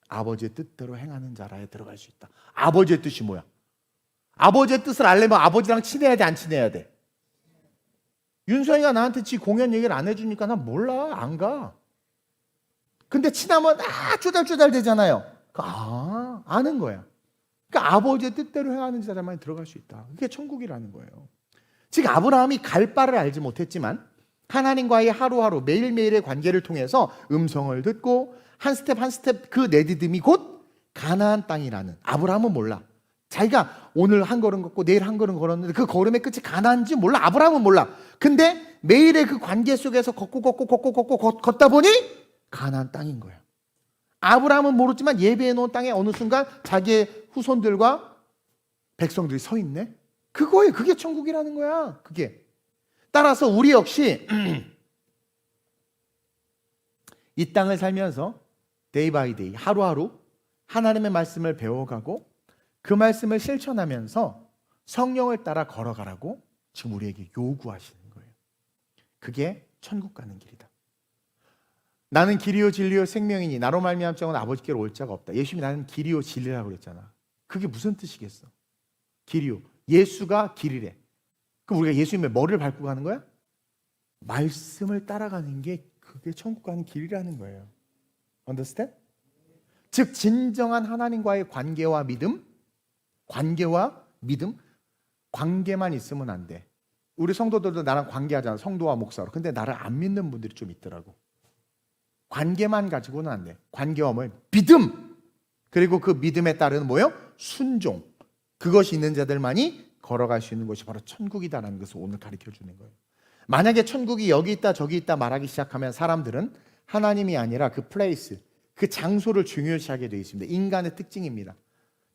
아버지의 뜻대로 행하는 자라에 들어갈 수 있다. 아버지의 뜻이 뭐야? 아버지의 뜻을 알려면 아버지랑 친해야 돼, 안 친해야 돼? 윤서이가 나한테 지 공연 얘기를 안 해주니까 난 몰라, 안 가. 근데 친하면 쪼달쪼달 되잖아요. 아는 거야. 그러니까 아버지의 뜻대로 행하는 자라만 들어갈 수 있다. 그게 천국이라는 거예요. 즉 아브라함이 갈 바를 알지 못했지만 하나님과의 하루하루 매일매일의 관계를 통해서 음성을 듣고 한 스텝 한 스텝 그 내디딤이 곧 가나안 땅이라는, 아브라함은 몰라. 자기가 오늘 한 걸음 걷고 내일 한 걸음 걸었는데 그 걸음의 끝이 가나안인지 몰라. 아브라함은 몰라. 근데 매일의 그 관계 속에서 걷고 걷다 보니 가나안 땅인 거야. 아브라함은 모르지만 예배해 놓은 땅에 어느 순간 자기의 후손들과 백성들이 서 있네. 그거예요. 그게 천국이라는 거야. 그게. 따라서 우리 역시 이 땅을 살면서 데이 바이 데이 하루하루 하나님의 말씀을 배워가고 그 말씀을 실천하면서 성령을 따라 걸어가라고 지금 우리에게 요구하시는 거예요. 그게 천국 가는 길이다. 나는 길이요 진리요 생명이니 나로 말미암 자는 아버지께로 올 자가 없다. 예수님이 나는 길이요 진리라고 그랬잖아. 그게 무슨 뜻이겠어? 길이요. 예수가 길이래. 그럼 우리가 예수님의 머리를 밟고 가는 거야? 말씀을 따라가는 게 그게 천국 가는 길이라는 거예요. Understand? 즉 진정한 하나님과의 관계와 믿음, 관계만 있으면 안 돼. 우리 성도들도 나랑 관계하잖아. 성도와 목사로. 근데 나를 안 믿는 분들이 좀 있더라고. 관계만 가지고는 안 돼. 관계와 뭐 믿음, 그리고 그 믿음에 따르는 뭐요? 순종. 그것이 있는 자들만이 걸어갈 수 있는 것이 바로 천국이다라는 것을 오늘 가르쳐 주는 거예요. 만약에 천국이 여기 있다 저기 있다 말하기 시작하면 사람들은 하나님이 아니라 그 플레이스, 그 장소를 중요시하게 되어 있습니다. 인간의 특징입니다.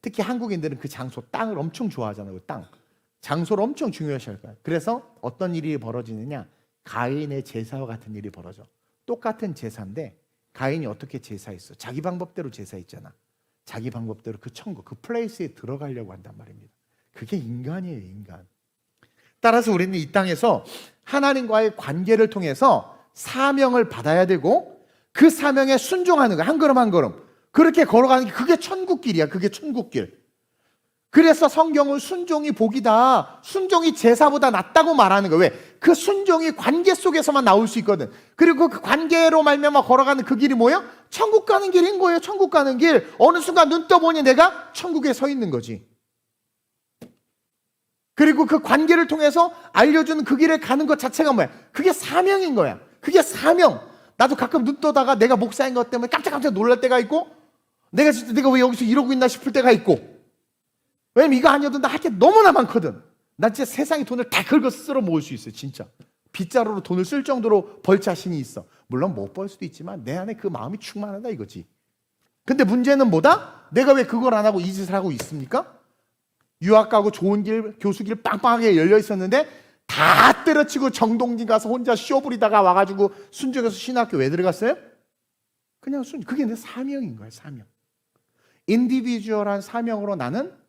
특히 한국인들은 그 장소, 땅을 엄청 좋아하잖아요. 땅, 장소를 엄청 중요시할 거예요. 그래서 어떤 일이 벌어지느냐, 가인의 제사와 같은 일이 벌어져. 똑같은 제사인데 가인이 어떻게 제사했어? 자기 방법대로 제사했잖아. 자기 방법대로 그 천국, 그 플레이스에 들어가려고 한단 말입니다. 그게 인간이에요, 인간. 따라서 우리는 이 땅에서 하나님과의 관계를 통해서 사명을 받아야 되고 그 사명에 순종하는 거야. 한 걸음 한 걸음. 그렇게 걸어가는 게 그게 천국길이야. 그게 천국길. 그래서 성경은 순종이 복이다, 순종이 제사보다 낫다고 말하는 거예요. 왜? 그 순종이 관계 속에서만 나올 수 있거든. 그리고 그 관계로 말미암아 걸어가는 그 길이 뭐예요? 천국 가는 길인 거예요. 천국 가는 길. 어느 순간 눈 떠보니 내가 천국에 서 있는 거지. 그리고 그 관계를 통해서 알려주는 그 길에 가는 것 자체가 뭐야? 그게 사명인 거야. 그게 사명. 나도 가끔 눈 떠다가 내가 목사인 것 때문에 깜짝깜짝 놀랄 때가 있고, 내가 진짜 내가 왜 여기서 이러고 있나 싶을 때가 있고. 왜냐면 이거 아니어도 나 할 게 너무나 많거든. 나 진짜 세상에 돈을 다 긁어 쓸어 모을 수 있어요. 진짜 빗자루로 돈을 쓸 정도로 벌 자신이 있어. 물론 못 벌 수도 있지만 내 안에 그 마음이 충만하다 이거지. 근데 문제는 뭐다? 내가 왜 그걸 안 하고 이 짓을 하고 있습니까? 유학 가고 좋은 길, 교수길 빵빵하게 열려 있었는데 다 때려치고 정동진 가서 혼자 쇼 부리다가 와가지고 순종해서 신학교 왜 들어갔어요? 그냥 그게 내 사명인 거예요. 사명. 인디비주얼한 사명으로 나는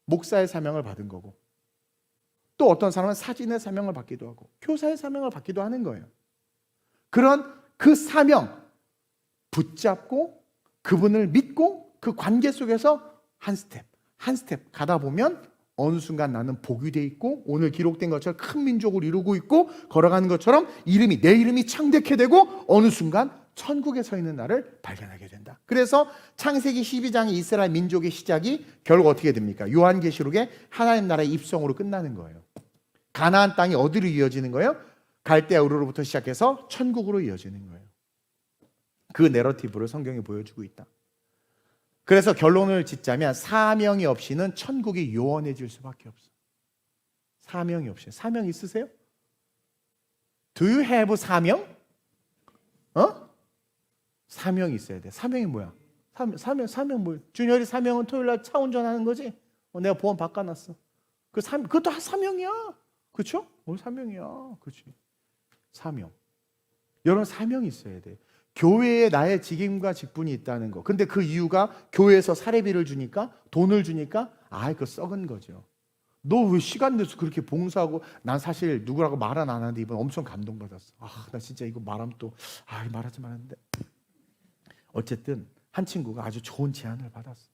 목사의 사명을 받은 거고, 또 어떤 사람은 사진의 사명을 받기도 하고 교사의 사명을 받기도 하는 거예요. 그런 그 사명 붙잡고 그분을 믿고 그 관계 속에서 한 스텝 한 스텝 가다 보면 어느 순간 나는 복이 돼 있고 오늘 기록된 것처럼 큰 민족을 이루고 있고 걸어가는 것처럼 내 이름이 창대케 되고 어느 순간 천국에 서 있는 나를 발견하게 된다. 그래서 창세기 12장의 이스라엘 민족의 시작이 결국 어떻게 됩니까? 요한계시록에 하나님 나라의 입성으로 끝나는 거예요. 가나안 땅이 어디로 이어지는 거예요? 갈대아 우르로부터 시작해서 천국으로 이어지는 거예요. 그 내러티브를 성경이 보여주고 있다. 그래서 결론을 짓자면 사명이 없이는 천국이 요원해질 수밖에 없어. 사명이 없이. 사명 있으세요? Do you have 사명? 사명이 있어야 돼. 사명이 뭐야? 사명 뭐야? 준열이 사명은 토요일날 차 운전하는 거지? 내가 보험 바꿔놨어. 그것도 사명이야. 그렇죠? 사명이야. 그렇지. 사명. 여러분 사명이 있어야 돼. 교회에 나의 직임과 직분이 있다는 거. 근데 그 이유가 교회에서 사례비를 주니까, 돈을 주니까, 그거 썩은 거죠. 너 왜 시간 내서 그렇게 봉사하고. 난 사실 누구라고 말은 안 하는데 이번 엄청 감동받았어. 나 진짜 이거 말하면 또 말하지 말았는데. 어쨌든 한 친구가 아주 좋은 제안을 받았어.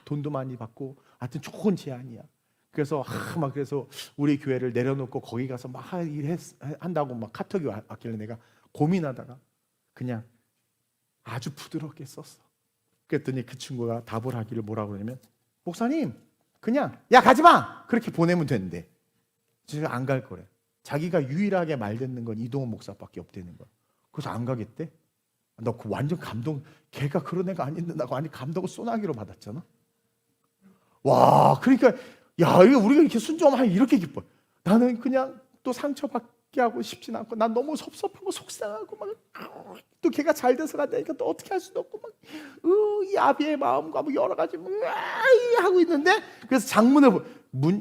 돈도 많이 받고 하여튼 좋은 제안이야. 그래서 그래서 우리 교회를 내려놓고 거기 가서 막 한다고 막 카톡이 왔길래 내가 고민하다가 그냥 아주 부드럽게 썼어. 그랬더니 그 친구가 답을 하기를 뭐라고 그러냐면, 목사님 그냥 가지마 그렇게 보내면 된대. 지금 안 갈 거래. 자기가 유일하게 말 듣는 건 이동훈 목사밖에 없다는 거야. 그래서 안 가겠대. 너 그 완전 감동. 걔가 그런 애가 아닌데 나가 감동을 소나기로 받았잖아. 와, 그러니까 이거 우리가 이렇게 순종하면 이렇게 기뻐. 나는 그냥 또 상처받게 하고 싶진 않고, 난 너무 섭섭하고 속상하고 또 걔가 잘 돼서 간다니까 또 어떻게 할 수도 없고 이 아비의 마음과 여러 가지 하고 있는데, 그래서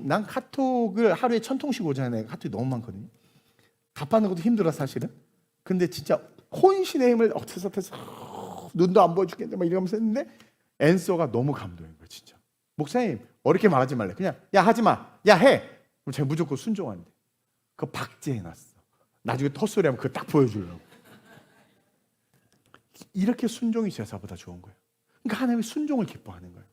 난 카톡을 하루에 1000통씩 오잖아요. 카톡이 너무 많거든요. 답하는 것도 힘들어 사실은. 근데 진짜 혼신의 힘을 어째서 눈도 안 보여주겠는데 막 이러면서 했는데, 앤서가 너무 감동인 거예요. 진짜 목사님 어렵게 말하지 말래. 그냥 하지마, 해. 그럼 제가 무조건 순종한대. 그거 박제해놨어. 나중에 헛소리하면 그거 딱 보여주려고. 이렇게 순종이 제사보다 좋은 거예요. 그러니까 하나님의 순종을 기뻐하는 거예요.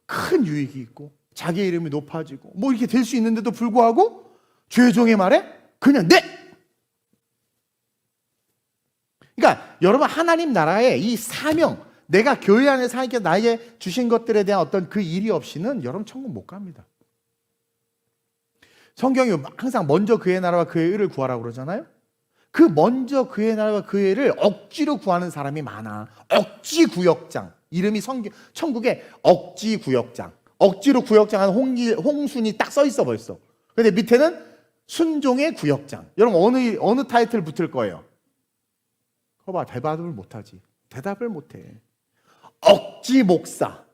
큰 유익이 있고 자기의 이름이 높아지고 이렇게 될 수 있는데도 불구하고 죄종의 말에 그냥 네! 그러니까 여러분, 하나님 나라의 이 사명, 내가 교회 안에서 하나님께 나에게 주신 것들에 대한 어떤 그 일이 없이는 여러분 천국 못 갑니다. 성경이 항상 먼저 그의 나라와 그의 의를 구하라고 그러잖아요. 그 먼저 그의 나라와 그의 의를 억지로 구하는 사람이 많아. 억지 구역장. 이름이 천국에 억지 구역장. 억지로 구역장한 홍순이 딱 써 있어 벌써. 근데 밑에는 순종의 구역장. 여러분 어느 타이틀 붙을 거예요? 그거 대답을 못하지. 대답을 못해. 억지 목사.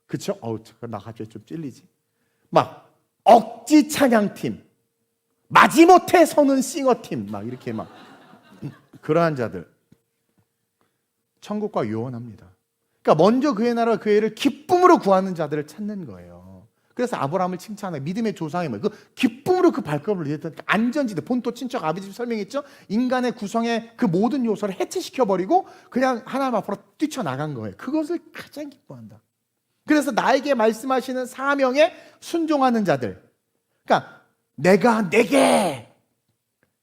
그쵸? 나 갑자기 좀 찔리지. 억지 찬양팀. 마지못해 서는 싱어팀. 이렇게 그러한 자들. 천국과 요원합니다. 그러니까 먼저 그의 나라와 그의 의를 기쁨으로 구하는 자들을 찾는 거예요. 그래서 아브라함을 칭찬해. 믿음의 조상이 그 기쁨으로 그 발걸음을 이었던 안전지대. 본토 친척 아버지 설명했죠. 인간의 구성의 그 모든 요소를 해체시켜버리고 그냥 하나님 앞으로 뛰쳐나간 거예요. 그것을 가장 기뻐한다. 그래서 나에게 말씀하시는 사명에 순종하는 자들. 그러니까 내가 내게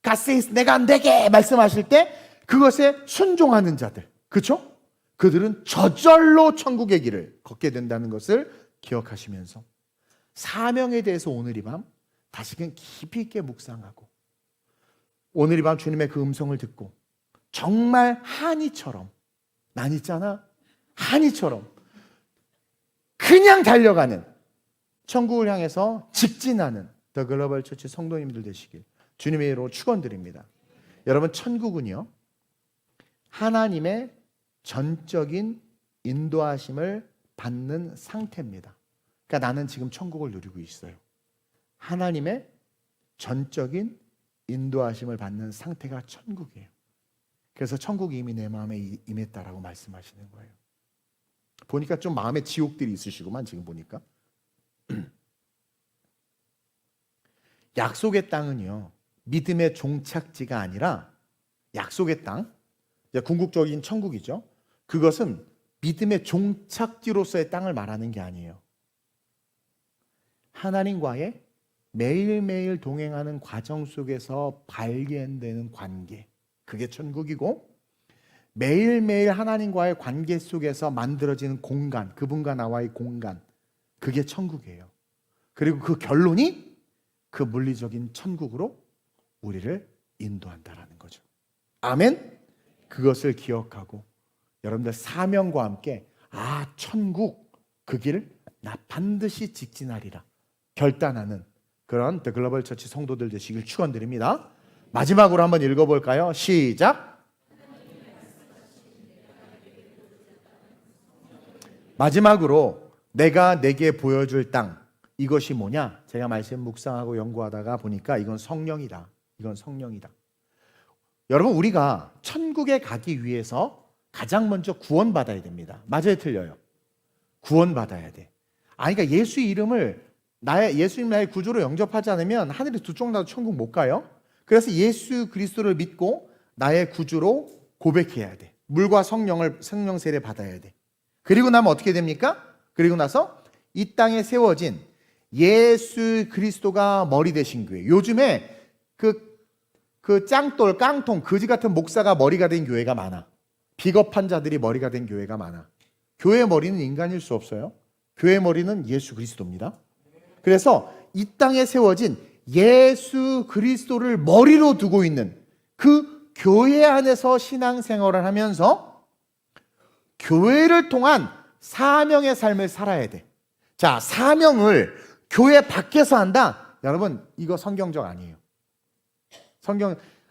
가세이스 내가 내게 말씀하실 때 그것에 순종하는 자들. 그렇죠? 그들은 저절로 천국의 길을 걷게 된다는 것을 기억하시면서 사명에 대해서 오늘 이 밤 다시금 깊이 있게 묵상하고, 오늘 이 밤 주님의 그 음성을 듣고 정말 한이처럼, 난 있잖아 한이처럼 그냥 달려가는, 천국을 향해서 직진하는 더 글로벌 처치 성도님들 되시길 주님의 이름으로 축원드립니다. 여러분, 천국은요 하나님의 전적인 인도하심을 받는 상태입니다. 그러니까 나는 지금 천국을 누리고 있어요. 하나님의 전적인 인도하심을 받는 상태가 천국이에요. 그래서 천국이 이미 내 마음에 임했다라고 말씀하시는 거예요. 보니까 좀 마음에 지옥들이 있으시구만 지금 보니까. 약속의 땅은요 믿음의 종착지가 아니라, 약속의 땅, 궁극적인 천국이죠. 그것은 믿음의 종착지로서의 땅을 말하는 게 아니에요. 하나님과의 매일매일 동행하는 과정 속에서 발견되는 관계, 그게 천국이고, 매일매일 하나님과의 관계 속에서 만들어지는 공간, 그분과 나와의 공간, 그게 천국이에요. 그리고 그 결론이 그 물리적인 천국으로 우리를 인도한다라는 거죠. 아멘? 그것을 기억하고 여러분들 사명과 함께 천국 그 길을 나 반드시 직진하리라 결단하는 그런 더 글로벌 처치 성도들 되시길 축원드립니다. 마지막으로 한번 읽어볼까요? 시작. 마지막으로 내가 내게 보여줄 땅, 이것이 뭐냐? 제가 말씀 묵상하고 연구하다가 보니까 이건 성령이다. 이건 성령이다. 여러분, 우리가 천국에 가기 위해서 가장 먼저 구원받아야 됩니다. 맞아요, 틀려요? 구원받아야 돼. 그러니까 예수 이름을 예수님 나의 구주로 영접하지 않으면 하늘에 두 쪽 나도 천국 못 가요. 그래서 예수 그리스도를 믿고 나의 구주로 고백해야 돼. 물과 성령 세례 받아야 돼. 그리고 나면 어떻게 됩니까? 그리고 나서 이 땅에 세워진 예수 그리스도가 머리 되신 교회. 요즘에 그 짱돌, 깡통, 거지 같은 목사가 머리가 된 교회가 많아. 비겁한 자들이 머리가 된 교회가 많아. 교회 머리는 인간일 수 없어요. 교회 머리는 예수 그리스도입니다. 그래서 이 땅에 세워진 예수 그리스도를 머리로 두고 있는 그 교회 안에서 신앙생활을 하면서 교회를 통한 사명의 삶을 살아야 돼. 자, 사명을 교회 밖에서 한다? 여러분, 이거 성경적 아니에요.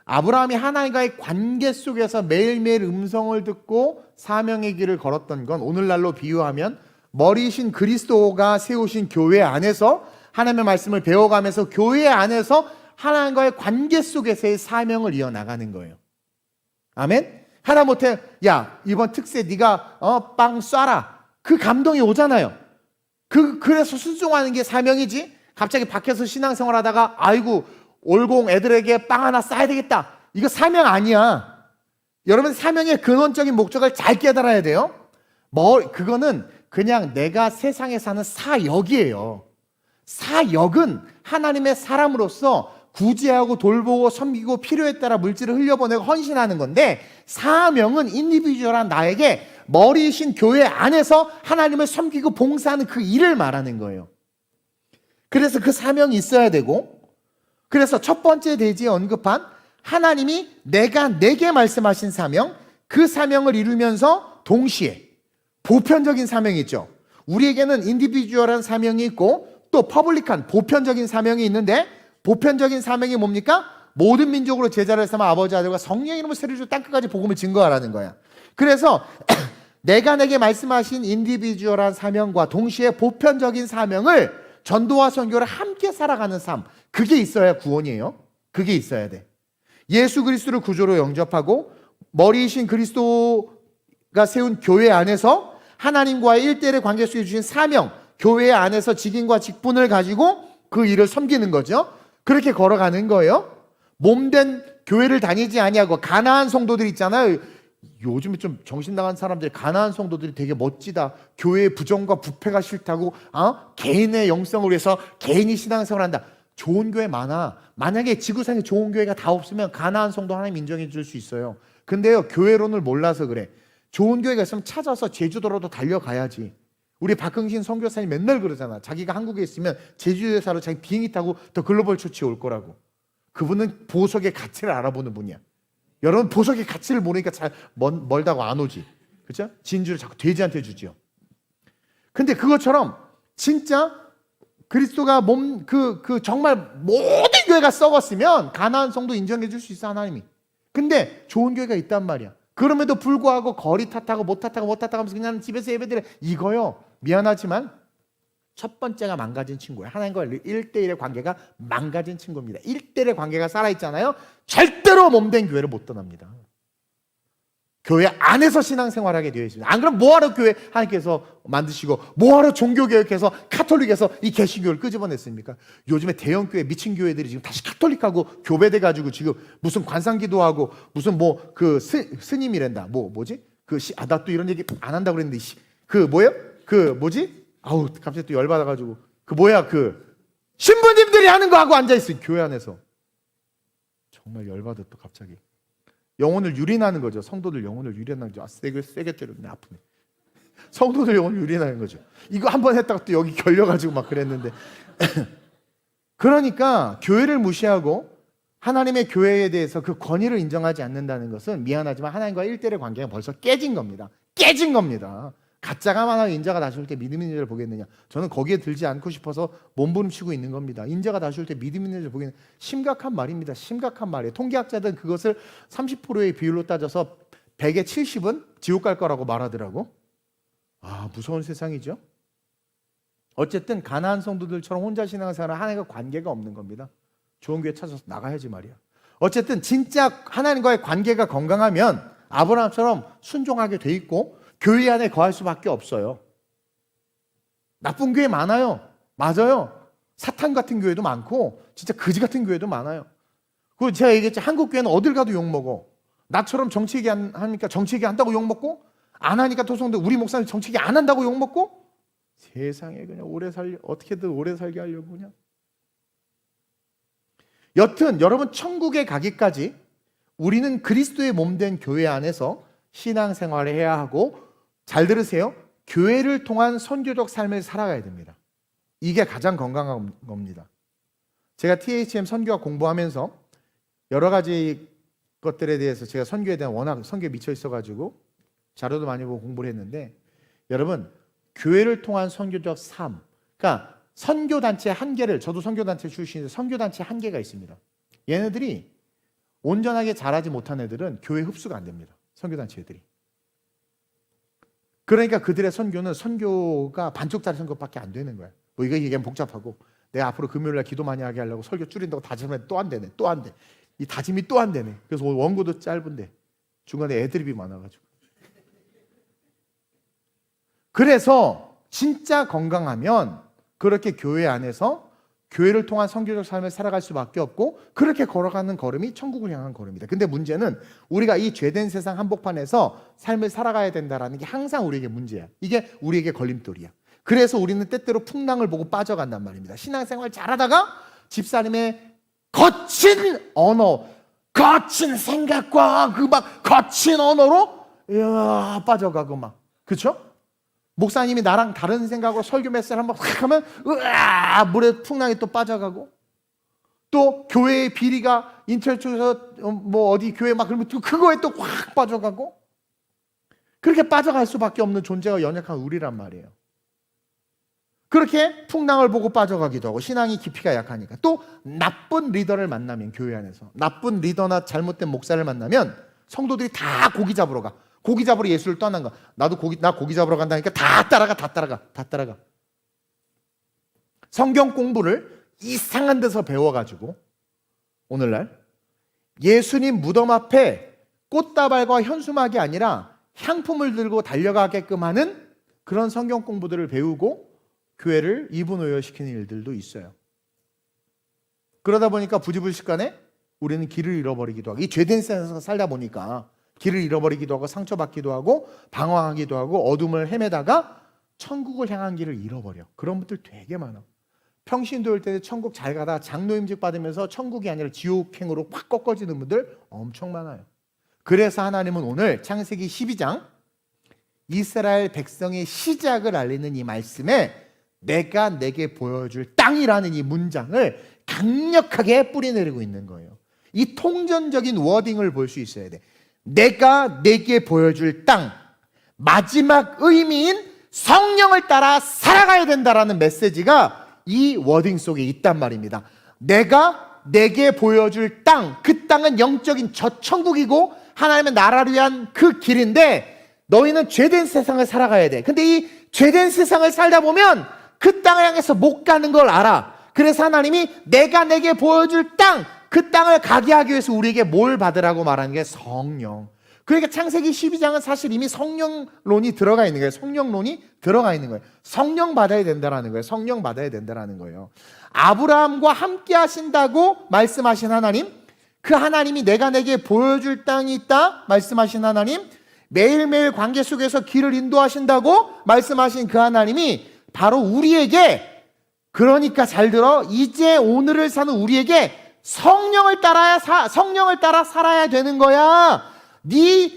아브라함이 하나님과의 관계 속에서 매일매일 음성을 듣고 사명의 길을 걸었던 건 오늘날로 비유하면 머리이신 그리스도가 세우신 교회 안에서 하나님의 말씀을 배워가면서 교회 안에서 하나님과의 관계 속에서의 사명을 이어나가는 거예요. 아멘? 하다못해 야, 이번 특세 네가 빵 쏴라. 그 감동이 오잖아요. 그래서 순종하는 게 사명이지. 갑자기 밖에서 신앙생활 하다가 아이고 올공 애들에게 빵 하나 쏴야 되겠다. 이거 사명 아니야. 여러분, 사명의 근원적인 목적을 잘 깨달아야 돼요. 그거는 그냥 내가 세상에 사는 사역이에요. 사역은 하나님의 사람으로서 구제하고 돌보고 섬기고 필요에 따라 물질을 흘려보내고 헌신하는 건데, 사명은 인디비주얼한 나에게 머리이신 교회 안에서 하나님을 섬기고 봉사하는 그 일을 말하는 거예요. 그래서 그 사명이 있어야 되고, 그래서 첫 번째 대지에 언급한 하나님이 내게 말씀하신 사명, 그 사명을 이루면서 동시에 보편적인 사명이 있죠. 우리에게는 인디비주얼한 사명이 있고 또 퍼블릭한 보편적인 사명이 있는데, 보편적인 사명이 뭡니까? 모든 민족으로 제자를 삼아 아버지 아들과 성령의 이름으로 세례를 땅끝까지 복음을 증거하라는 거야. 그래서 내가 내게 말씀하신 인디비주얼한 사명과 동시에 보편적인 사명을 전도와 선교를 함께 살아가는 삶, 그게 있어야 구원이에요. 그게 있어야 돼. 예수 그리스도를 구주로 영접하고 머리이신 그리스도가 세운 교회 안에서 하나님과의 일대일의 관계 속에 주신 사명, 교회 안에서 직임과 직분을 가지고 그 일을 섬기는 거죠. 그렇게 걸어가는 거예요. 몸된 교회를 다니지 아니하고 가나안 성도들 있잖아요. 요즘에 좀 정신 나간 사람들이 가나안 성도들이 되게 멋지다. 교회의 부정과 부패가 싫다고 개인의 영성을 위해서 개인이 신앙생활을 한다. 좋은 교회 많아. 만약에 지구상에 좋은 교회가 다 없으면 가나안 성도 하나님 인정해 줄 수 있어요. 근데요, 교회론을 몰라서 그래. 좋은 교회가 있으면 찾아서 제주도로도 달려가야지. 우리 박흥신 선교사님 맨날 그러잖아. 자기가 한국에 있으면 제주도에 살아 자기 비행기 타고 더 글로벌 처치에 올 거라고. 그분은 보석의 가치를 알아보는 분이야. 여러분, 보석의 가치를 모르니까 잘 멀다고 안 오지. 그렇죠? 진주를 자꾸 돼지한테 주지요. 근데 그것처럼 진짜 그리스도가 정말 모든 교회가 썩었으면 가나안 성도 인정해 줄 수 있어, 하나님이. 근데 좋은 교회가 있단 말이야. 그럼에도 불구하고 거리 탓하고 못 탓하고 하면서 그냥 집에서 예배드려. 이거요, 미안하지만 첫 번째가 망가진 친구예요. 하나님과 1대1의 관계가 망가진 친구입니다. 1대1의 관계가 살아있잖아요. 절대로 몸된 교회를 못 떠납니다. 교회 안에서 신앙생활하게 되어 있습니다. 안 그러면 뭐하러 교회 하나님께서 만드시고 뭐하러 종교개혁해서 카톨릭에서 이 개신교를 끄집어냈습니까? 요즘에 대형교회 미친 교회들이 지금 다시 카톨릭하고 교배돼가지고 지금 무슨 관상기도하고 무슨 스님이란다. 뭐지? 나 또 이런 얘기 안 한다고 그랬는데 아우, 갑자기 또 열받아가지고 신부님들이 하는 거 하고 앉아있어요. 교회 안에서. 정말 열받아. 또 갑자기 영혼을 유린하는 거죠. 성도들 영혼을 유린하는 거죠. 세게 때렸네. 아프네. 성도들 영혼을 유린하는 거죠. 이거 한번 했다가 또 여기 결려가지고 막 그랬는데 그러니까 교회를 무시하고 하나님의 교회에 대해서 그 권위를 인정하지 않는다는 것은 미안하지만 하나님과 1대1의 관계가 벌써 깨진 겁니다. 깨진 겁니다. 가짜가 많아 인자가 다시 올 때 믿음 있는 자를 보겠느냐. 저는 거기에 들지 않고 싶어서 몸부림치고 있는 겁니다. 인자가 다시 올 때 믿음 있는 자를 보겠느냐. 심각한 말입니다. 심각한 말이에요. 통계학자들은 그것을 30%의 비율로 따져서 100에 70은 지옥 갈 거라고 말하더라고. 무서운 세상이죠. 어쨌든 가나안 성도들처럼 혼자 신앙생활을 하나님과 관계가 없는 겁니다. 좋은 교회 찾아서 나가야지 말이야. 어쨌든 진짜 하나님과의 관계가 건강하면 아브라함처럼 순종하게 돼 있고 교회 안에 거할 수밖에 없어요. 나쁜 교회 많아요. 맞아요. 사탄 같은 교회도 많고 진짜 거지 같은 교회도 많아요. 그리고 제가 얘기했죠. 한국 교회는 어딜 가도 욕먹어. 나처럼 정치 얘기 하니까 정치 얘기 한다고 욕먹고, 안 하니까 토성도 우리 목사님 정치 얘기 안 한다고 욕먹고, 세상에 그냥 어떻게든 오래 살게 하려고 그냥. 여튼 여러분, 천국에 가기까지 우리는 그리스도의 몸된 교회 안에서 신앙생활을 해야 하고, 잘 들으세요. 교회를 통한 선교적 삶을 살아가야 됩니다. 이게 가장 건강한 겁니다. 제가 THM 선교학 공부하면서 여러 가지 것들에 대해서 제가 선교에 대한 워낙 선교에 미쳐 있어가지고 자료도 많이 보고 공부를 했는데, 여러분, 교회를 통한 선교적 삶, 그러니까 선교단체 한계를, 저도 선교단체 출신인데 선교단체 한계가 있습니다. 얘네들이 온전하게 자라지 못한 애들은 교회 흡수가 안 됩니다. 선교단체 애들이. 그러니까 그들의 선교는 선교가 반쪽짜리 선교밖에 안 되는 거야. 뭐 이거 얘기하면 복잡하고, 내가 앞으로 금요일날 기도 많이 하게 하려고 설교 줄인다고 다짐했는데 또 안 되네, 또 안 돼. 이 다짐이 또 안 되네. 그래서 원고도 짧은데 중간에 애드립이 많아가지고. 그래서 진짜 건강하면 그렇게 교회 안에서 교회를 통한 선교적 삶을 살아갈 수밖에 없고, 그렇게 걸어가는 걸음이 천국을 향한 걸음이다. 근데 문제는 우리가 이 죄된 세상 한복판에서 삶을 살아가야 된다는 게 항상 우리에게 문제야. 이게 우리에게 걸림돌이야. 그래서 우리는 때때로 풍랑을 보고 빠져간단 말입니다. 신앙생활 잘하다가 집사님의 거친 언어, 거친 생각과 그 막 거친 언어로 빠져가고 막, 그렇죠? 목사님이 나랑 다른 생각으로 설교 메시지를 한번 확 하면 물에 풍랑에 또 빠져가고, 또 교회의 비리가 인터넷 쪽에서 뭐 어디 교회 막 그러면 또 그거에 또 확 빠져가고, 그렇게 빠져갈 수밖에 없는 존재가 연약한 우리란 말이에요. 그렇게 풍랑을 보고 빠져가기도 하고, 신앙이 깊이가 약하니까. 또 나쁜 리더를 만나면, 교회 안에서 나쁜 리더나 잘못된 목사를 만나면 성도들이 다 고기 잡으러 가. 고기 잡으러 예수를 떠난 거야. 나도 나 고기 잡으러 간다니까 다 따라가. 성경 공부를 이상한 데서 배워가지고 오늘날 예수님 무덤 앞에 꽃다발과 현수막이 아니라 향품을 들고 달려가게끔 하는 그런 성경 공부들을 배우고 교회를 이분오열시키는 일들도 있어요. 그러다 보니까 부지불식간에 우리는 길을 잃어버리기도 하고, 이 죄된 세상에서 살다 보니까 길을 잃어버리기도 하고 상처받기도 하고 방황하기도 하고 어둠을 헤매다가 천국을 향한 길을 잃어버려. 그런 분들 되게 많아. 평신도 올 때 천국 잘 가다 장로임직 받으면서 천국이 아니라 지옥행으로 확 꺾어지는 분들 엄청 많아요. 그래서 하나님은 오늘 창세기 12장 이스라엘 백성의 시작을 알리는 이 말씀에 내가 내게 보여줄 땅이라는 이 문장을 강력하게 뿌리내리고 있는 거예요. 이 통전적인 워딩을 볼 수 있어야 돼. 내가 내게 보여줄 땅, 마지막 의미인 성령을 따라 살아가야 된다라는 메시지가 이 워딩 속에 있단 말입니다. 내가 내게 보여줄 땅, 그 땅은 영적인 저천국이고 하나님의 나라를 위한 그 길인데, 너희는 죄된 세상을 살아가야 돼. 근데 이 죄된 세상을 살다 보면 그 땅을 향해서 못 가는 걸 알아. 그래서 하나님이 내가 내게 보여줄 땅, 그 땅을 가게 하기 위해서 우리에게 뭘 받으라고 말하는 게 성령. 그러니까 창세기 12장은 사실 이미 성령론이 들어가 있는 거예요. 성령론이 들어가 있는 거예요. 성령 받아야 된다는 거예요. 성령 받아야 된다는 거예요. 아브라함과 함께 하신다고 말씀하신 하나님, 그 하나님이 내가 내게 보여줄 땅이 있다 말씀하신 하나님, 매일매일 관계 속에서 길을 인도하신다고 말씀하신 그 하나님이 바로 우리에게, 그러니까 잘 들어, 이제 오늘을 사는 우리에게 성령을 따라 살아야 되는 거야. 네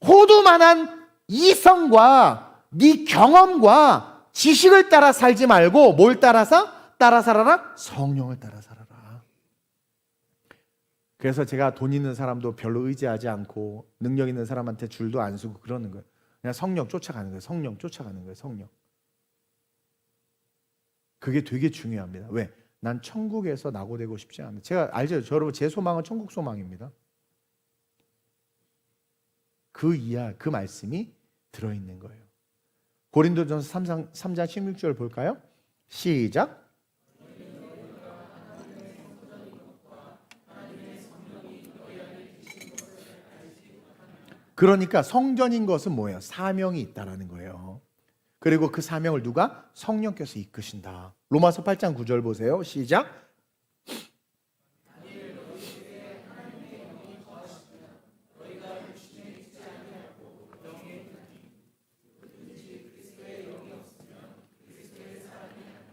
호두만한 이성과 네 경험과 지식을 따라 살지 말고 뭘 따라 살아라? 성령을 따라 살아라. 그래서 제가 돈 있는 사람도 별로 의지하지 않고 능력 있는 사람한테 줄도 안 서고 그러는 거예요. 그냥 성령 쫓아가는 거예요. 성령 쫓아가는 거예요. 성령. 그게 되게 중요합니다. 왜? 난 천국에서 낙오되고 싶지 않아요. 제가 알죠? 여러분, 제 소망은 천국 소망입니다. 그 말씀이 들어있는 거예요. 고린도전서 3장 16절 볼까요? 시작. 그러니까 성전인 것은 뭐예요? 사명이 있다라는 거예요. 그리고 그 사명을 누가? 성령께서 이끄신다. 로마서 8장 9절 보세요. 시작.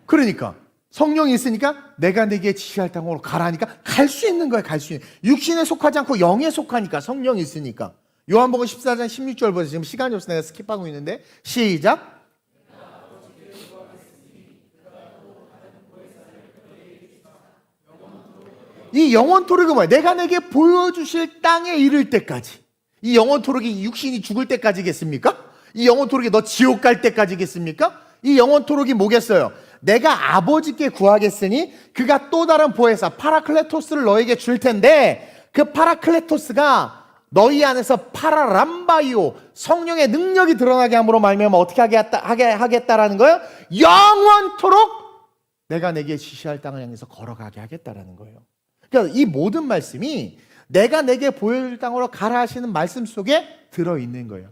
그러니까 성령이 있으니까 내가 내게 지시할 땅으로 가라니까 갈 수 있는 거야. 갈 수 있는. 육신에 속하지 않고 영에 속하니까, 성령이 있으니까. 요한복음 14장 16절 보세요. 지금 시간이 없어서 내가 스킵하고 있는데 시작. 이 영원 토록이 뭐야? 내가 내게 보여주실 땅에 이를 때까지. 이 영원 토록이 육신이 죽을 때까지겠습니까? 이 영원 토록이 너 지옥 갈 때까지겠습니까? 이 영원 토록이 뭐겠어요? 내가 아버지께 구하겠으니 그가 또 다른 보혜사 파라클레토스를 너에게 줄 텐데, 그 파라클레토스가 너희 안에서 파라람바이오 성령의 능력이 드러나게 함으로 말미암아 어떻게 하겠다라는 거예요? 영원토록 내가 내게 지시할 땅을 향해서 걸어가게 하겠다라는 거예요. 그러니까 이 모든 말씀이 내가 내게 보여줄 땅으로 가라 하시는 말씀 속에 들어있는 거예요.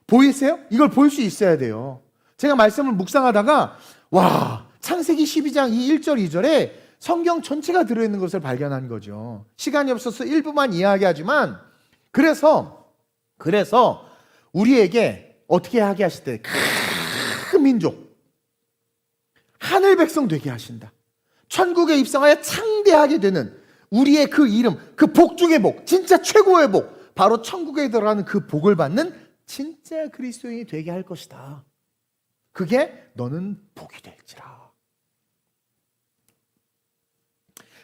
보이세요? 이걸 볼 수 있어야 돼요. 제가 말씀을 묵상하다가 와, 창세기 12장 이 1절 2절에 성경 전체가 들어있는 것을 발견한 거죠. 시간이 없어서 일부만 이야기하지만 그래서 우리에게 어떻게 하게 하실 때 큰 민족, 하늘 백성 되게 하신다. 천국에 입성하여 창대하게 되는 우리의 그 이름, 그 복 중의 복, 진짜 최고의 복, 바로 천국에 들어가는 그 복을 받는 진짜 그리스도인이 되게 할 것이다. 그게 너는 복이 될지라.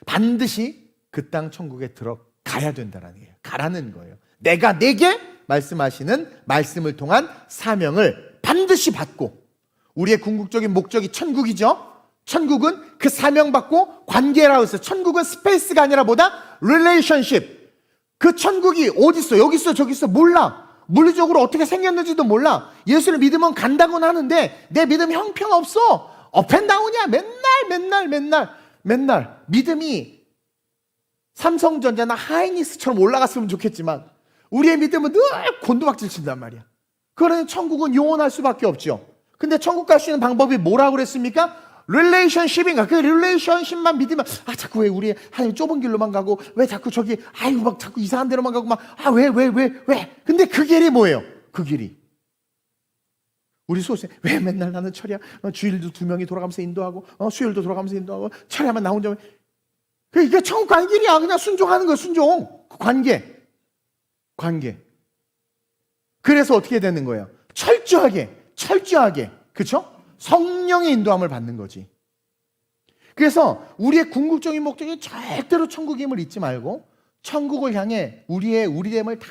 반드시 그 땅 천국에 들어가야 된다는 거예요. 가라는 거예요. 내가 내게 말씀하시는 말씀을 통한 사명을 반드시 받고, 우리의 궁극적인 목적이 천국이죠. 천국은 그 사명받고 관계라고 했어요. 천국은 스페이스가 아니라 뭐다? 릴레이션십. 그 천국이 어디 있어? 여기 있어? 저기 있어? 몰라. 물리적으로 어떻게 생겼는지도 몰라. 예수를 믿으면 간다고는 하는데 내 믿음 형편없어. 업앤다운이야. 맨날 믿음이 삼성전자나 하이닉스처럼 올라갔으면 좋겠지만 우리의 믿음은 늘 곤두박질 친단 말이야. 그러니 천국은 영원할 수밖에 없죠. 근데 천국 갈 수 있는 방법이 뭐라고 그랬습니까? 릴레이션십인가? 그 릴레이션십만 믿으면 자꾸 왜 우리 하나님 좁은 길로만 가고, 왜 자꾸 저기 막 자꾸 이상한 데로만 가고, 막 왜? 근데 그 길이 뭐예요? 그 길이 우리 소세 왜 맨날 나는 철야 주일도 2명이 돌아가면서 인도하고 수요일도 돌아가면서 인도하고 철야만 나 혼자. 이게 천국 가는 길이야. 그냥 순종하는 거야. 순종. 관계. 그래서 어떻게 되는 거예요? 철저하게. 그렇죠? 성령의 인도함을 받는 거지. 그래서 우리의 궁극적인 목적이 절대로 천국임을 잊지 말고, 천국을 향해 우리됨을 다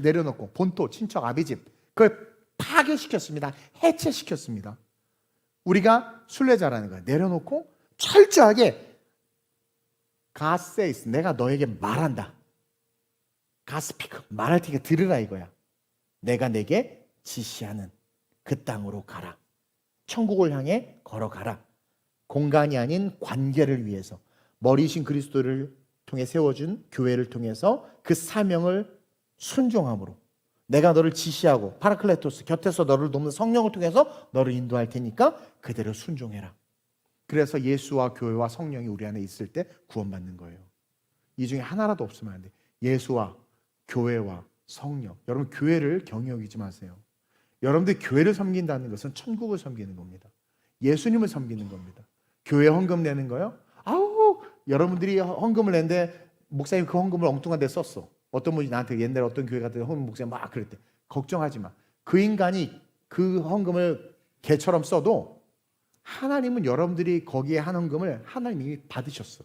내려놓고, 본토, 친척, 아비집, 그걸 파괴시켰습니다. 해체시켰습니다. 우리가 순례자라는 거예요. 내려놓고 철저하게 God says, 내가 너에게 말한다. God speak, 말할 테니까 들으라 이거야. 내가 내게 지시하는 그 땅으로 가라. 천국을 향해 걸어가라. 공간이 아닌 관계를 위해서, 머리신 그리스도를 통해 세워준 교회를 통해서 그 사명을 순종함으로, 내가 너를 지시하고 파라클레토스 곁에서 너를 돕는 성령을 통해서 너를 인도할 테니까 그대로 순종해라. 그래서 예수와 교회와 성령이 우리 안에 있을 때 구원받는 거예요. 이 중에 하나라도 없으면 안 돼. 예수와 교회와 성령. 여러분, 교회를 경히 여기지 마세요. 여러분들 교회를 섬긴다는 것은 천국을 섬기는 겁니다. 예수님을 섬기는 겁니다. 교회 헌금 내는 거요? 여러분들이 헌금을 냈는데 목사님 그 헌금을 엉뚱한 데 썼어. 어떤 분이 나한테 옛날에 어떤 교회 갔더니 목사님 막 그랬대. 걱정하지 마. 그 인간이 그 헌금을 개처럼 써도 하나님은 여러분들이 거기에 한 헌금을 하나님이 받으셨어.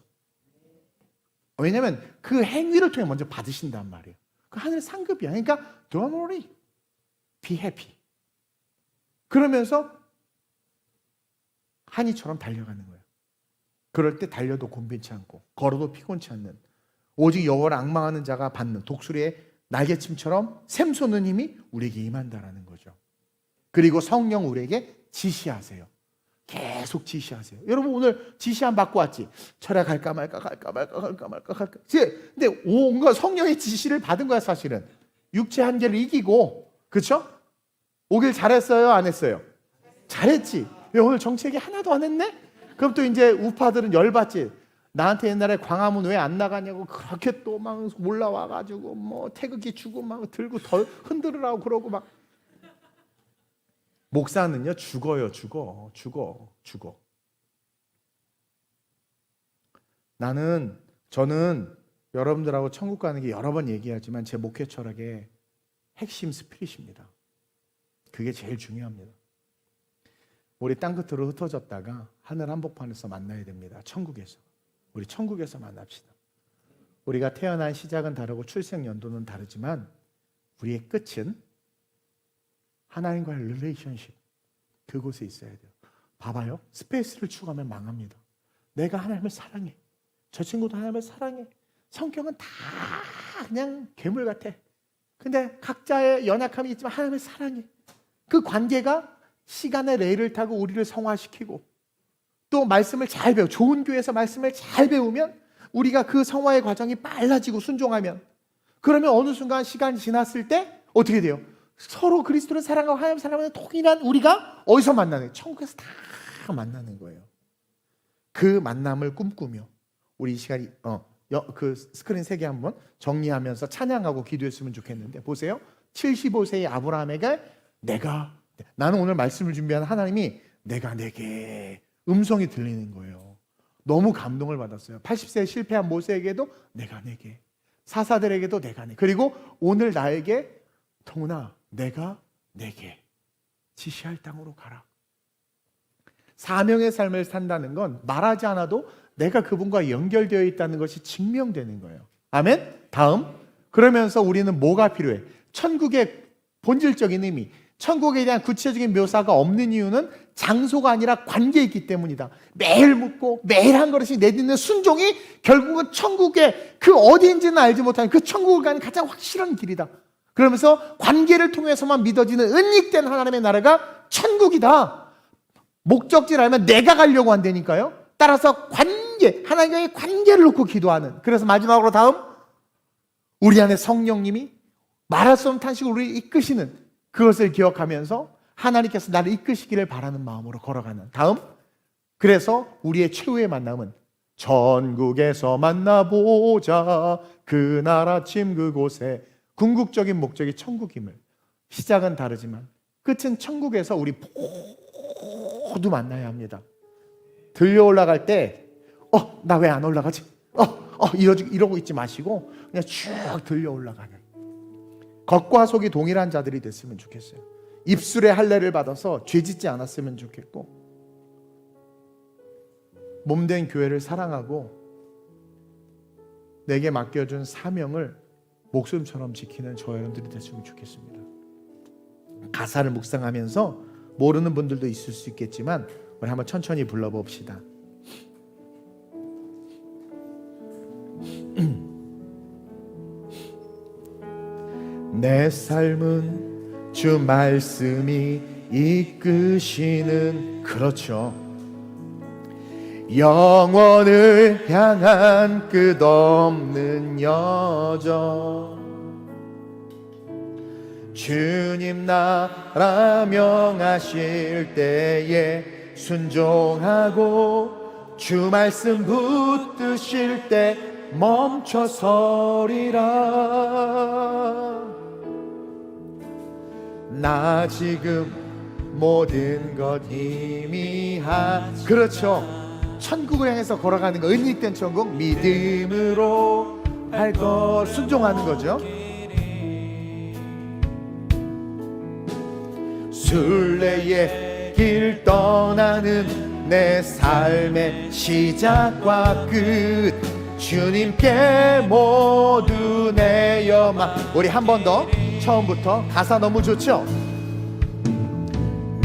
왜냐하면 그 행위를 통해 먼저 받으신단 말이에요. 그 하늘의 상급이야. 그러니까 don't worry, be happy. 그러면서 한이처럼 달려가는 거예요. 그럴 때 달려도 곤빈치 않고 걸어도 피곤치 않는, 오직 여호와를 앙망하는 자가 받는 독수리의 날개침처럼 샘솟는 힘이 우리에게 임한다라는 거죠. 그리고 성령 우리에게 지시하세요. 계속 지시하세요. 여러분, 오늘 지시함 받고 왔지? 철야 갈까 말까. 근데 온갖 성령의 지시를 받은 거야, 사실은. 육체 한계를 이기고, 그렇죠? 오길 잘했어요, 안 했어요? 잘했지. 왜 오늘 정치 얘기 하나도 안 했네? 그럼 또 이제 우파들은 열받지. 나한테 옛날에 광화문 왜 안 나가냐고 그렇게 또 막 올라와가지고 뭐 태극기 주고 막 들고 덜 흔들으라고 그러고 막. 목사는요 죽어요. 죽어. 저는 여러분들하고 천국 가는 게 여러 번 얘기하지만 제 목회 철학의 핵심 스피릿입니다. 그게 제일 중요합니다. 우리 땅끝으로 흩어졌다가 하늘 한복판에서 만나야 됩니다. 천국에서. 우리 천국에서 만납시다. 우리가 태어난 시작은 다르고 출생 연도는 다르지만 우리의 끝은 하나님과의 릴레이션십, 그곳에 있어야 돼요. 봐봐요. 스페이스를 추구하면 망합니다. 내가 하나님을 사랑해. 저 친구도 하나님을 사랑해. 성격은 다 그냥 괴물 같아. 근데 각자의 연약함이 있지만 하나님을 사랑해. 그 관계가 시간의 레일을 타고 우리를 성화시키고 또 말씀을 잘 배워, 좋은 교회에서 말씀을 잘 배우면 우리가 그 성화의 과정이 빨라지고 순종하면, 그러면 어느 순간 시간이 지났을 때 어떻게 돼요? 서로 그리스도를 사랑하고 하나님 사랑하는 동일한 우리가 어디서 만나는 거예요? 천국에서 다 만나는 거예요. 그 만남을 꿈꾸며 우리 이 시간이 그 스크린 3개 한번 정리하면서 찬양하고 기도했으면 좋겠는데, 보세요. 75세의 아브라함에게 나는 오늘 말씀을 준비한 하나님이 내가 내게 음성이 들리는 거예요. 너무 감동을 받았어요. 80세에 실패한 모세에게도 내가 내게, 사사들에게도 내가 내게, 그리고 오늘 나에게 동훈아 내가 내게 지시할 땅으로 가라. 사명의 삶을 산다는 건 말하지 않아도 내가 그분과 연결되어 있다는 것이 증명되는 거예요. 아멘? 다음. 그러면서 우리는 뭐가 필요해? 천국의 본질적인 의미, 천국에 대한 구체적인 묘사가 없는 이유는 장소가 아니라 관계에 있기 때문이다. 매일 묻고 매일 한 걸음씩 내딛는 순종이 결국은 천국의 그 어디인지는 알지 못하는 그 천국을 가는 가장 확실한 길이다. 그러면서 관계를 통해서만 믿어지는 은닉된 하나님의 나라가 천국이다. 목적지를 알면 내가 가려고 한다니까요. 따라서 하나님과의 관계를 놓고 기도하는. 그래서 마지막으로 다음, 우리 안에 성령님이 말할 수 없는 탄식으로 우리를 이끄시는 그것을 기억하면서 하나님께서 나를 이끄시기를 바라는 마음으로 걸어가는. 다음, 그래서 우리의 최후의 만남은 천국에서 만나보자 그날 아침 그곳에. 궁극적인 목적이 천국임을, 시작은 다르지만 끝은 천국에서 우리 모두 만나야 합니다. 들려 올라갈 때 나 왜 안 올라가지? 이러고 있지 마시고 그냥 쭉 들려 올라가는, 겉과 속이 동일한 자들이 됐으면 좋겠어요. 입술의 할례를 받아서 죄 짓지 않았으면 좋겠고, 몸된 교회를 사랑하고 내게 맡겨준 사명을 목숨처럼 지키는 저 여러분들이 됐으면 좋겠습니다. 가사를 묵상하면서 모르는 분들도 있을 수 있겠지만 우리 한번 천천히 불러봅시다. 내 삶은 주 말씀이 이끄시는, 그렇죠, 영원을 향한 끝없는 여정. 주님 나라 명하실 때에 순종하고 주 말씀 붙드실 때 멈춰서리라. 나 지금 모든 것 이미 그렇죠, 천국을 향해서 걸어가는 거, 은닉된 천국, 믿음으로 할 것, 순종하는 거죠. 순례의 길 떠나는 내 삶의 시작과 끝, 주님께 모두 내어마. 우리 한 번 더 처음부터. 가사 너무 좋죠?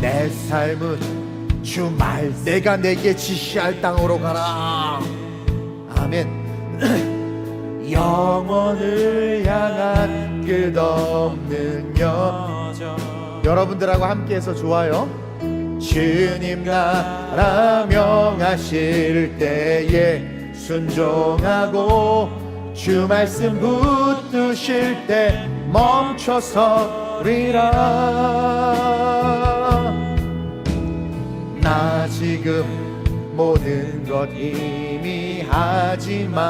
내 삶은 주 말, 내가 내게 지시할 땅으로 가라. 아멘. 영원을 향한 끝없는 여정. 여러분들하고 함께해서 좋아요. 주님 나라 명하실 때에 순종하고 주 말씀 붙드실 때 멈춰서리라. 나 지금 모든 것 이미 하지만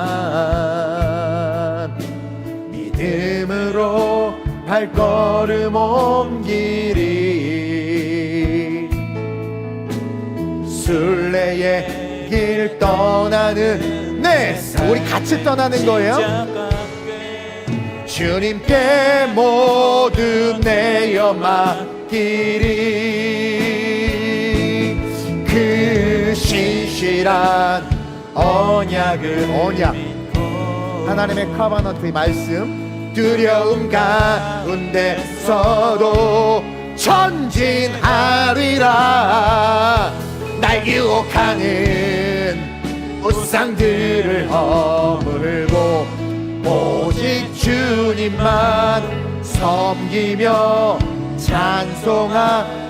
믿음으로 발걸음 옮기리. 순례의 길 떠나는, 네, 우리 같이 떠나는 거예요. 주님께 모두 내어 맡기리. 그 신실한 언약을, 언약, 하나님의 카바너트의 말씀, 두려움 가운데서도 전진하리라. 날 유혹하는 우상들을 허물고 오직 주님만 섬기며 찬송하리라.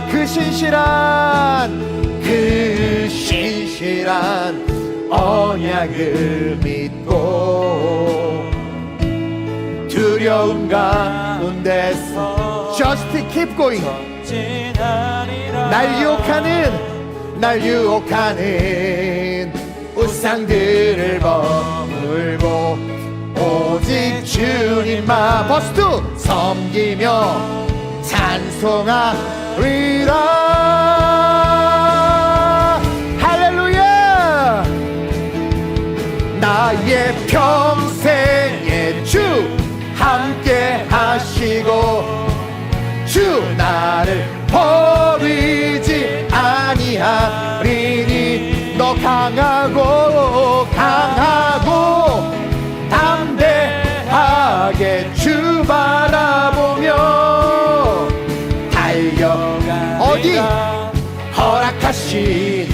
그 신실한 언약을 믿고 두려움 가운데서 Just keep going. 날 유혹하는 우상들을 버물고 오직 주님만 버스 2 섬기며 찬송하리라. 할렐루야. 나의 평생에 주 함께 하시고 주 나를 버리지 아니하리니. 너 강하고 담대하게 주 바라보며 달려가. 어디? 허락하신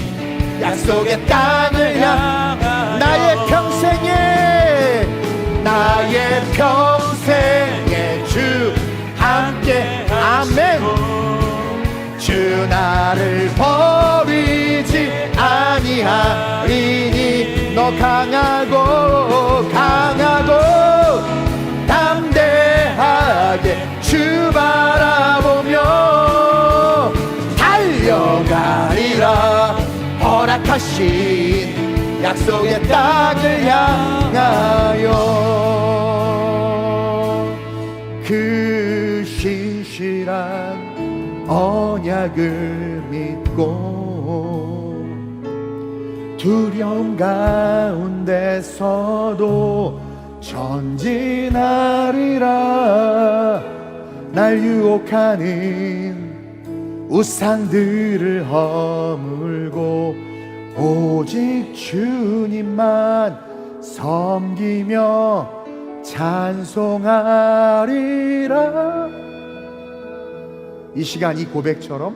약속의 땅을 향하 나의 평생에 주 함께. 아멘. 주 나를 버리지 아니하리니. 너 강하고 담대하게 주 바라보며 달려가리라. 허락하신 약속의 땅을 향하여. 그 신실한 언약을 믿고 두려움 가운데서도 전진하리라. 날 유혹하는 우상들을 허물고 오직 주님만 섬기며 찬송하리라. 이 시간 이 고백처럼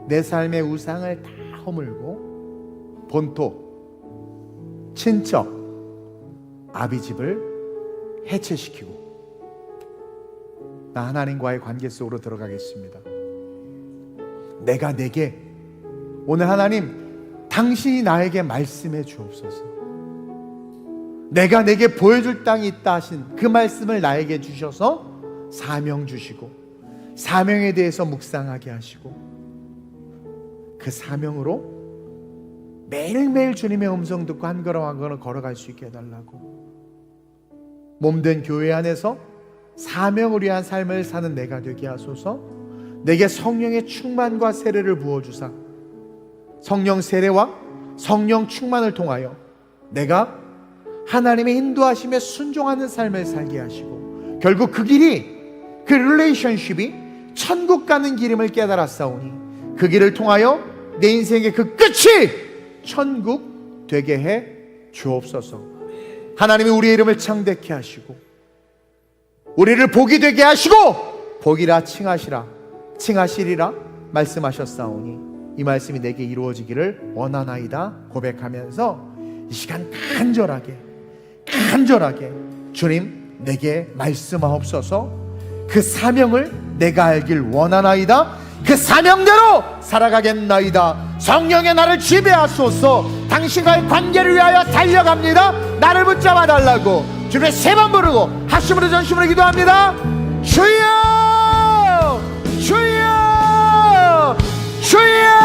내 삶의 우상을 다 허물고 본토, 친척, 아비집을 해체시키고 나 하나님과의 관계 속으로 들어가겠습니다. 내가 내게 오늘 하나님 당신이 나에게 말씀해 주옵소서. 내가 내게 보여줄 땅이 있다 하신 그 말씀을 나에게 주셔서 사명 주시고 사명에 대해서 묵상하게 하시고 그 사명으로 매일매일 주님의 음성 듣고 한 걸음 한 걸음 걸어갈 수 있게 해달라고. 몸된 교회 안에서 사명을 위한 삶을 사는 내가 되게 하소서. 내게 성령의 충만과 세례를 부어주사 성령 세례와 성령 충만을 통하여 내가 하나님의 인도하심에 순종하는 삶을 살게 하시고 결국 그 길이, 그 릴레이션십이 천국 가는 길임을 깨달았사오니 그 길을 통하여 내 인생의 그 끝이 천국 되게 해 주옵소서. 하나님이 우리의 이름을 창대케 하시고 우리를 복이 되게 하시고 복이라 칭하시리라 말씀하셨사오니 이 말씀이 내게 이루어지기를 원하나이다 고백하면서 이 시간 간절하게 주님 내게 말씀하옵소서. 그 사명을 내가 알길 원하나이다. 그 사명대로 살아가겠나이다. 성령의 나를 지배하소서. 당신과의 관계를 위하여 달려갑니다. 나를 붙잡아 달라고 주님의 3번 부르고 합심으로 전심으로 기도합니다. 주여 주여 주여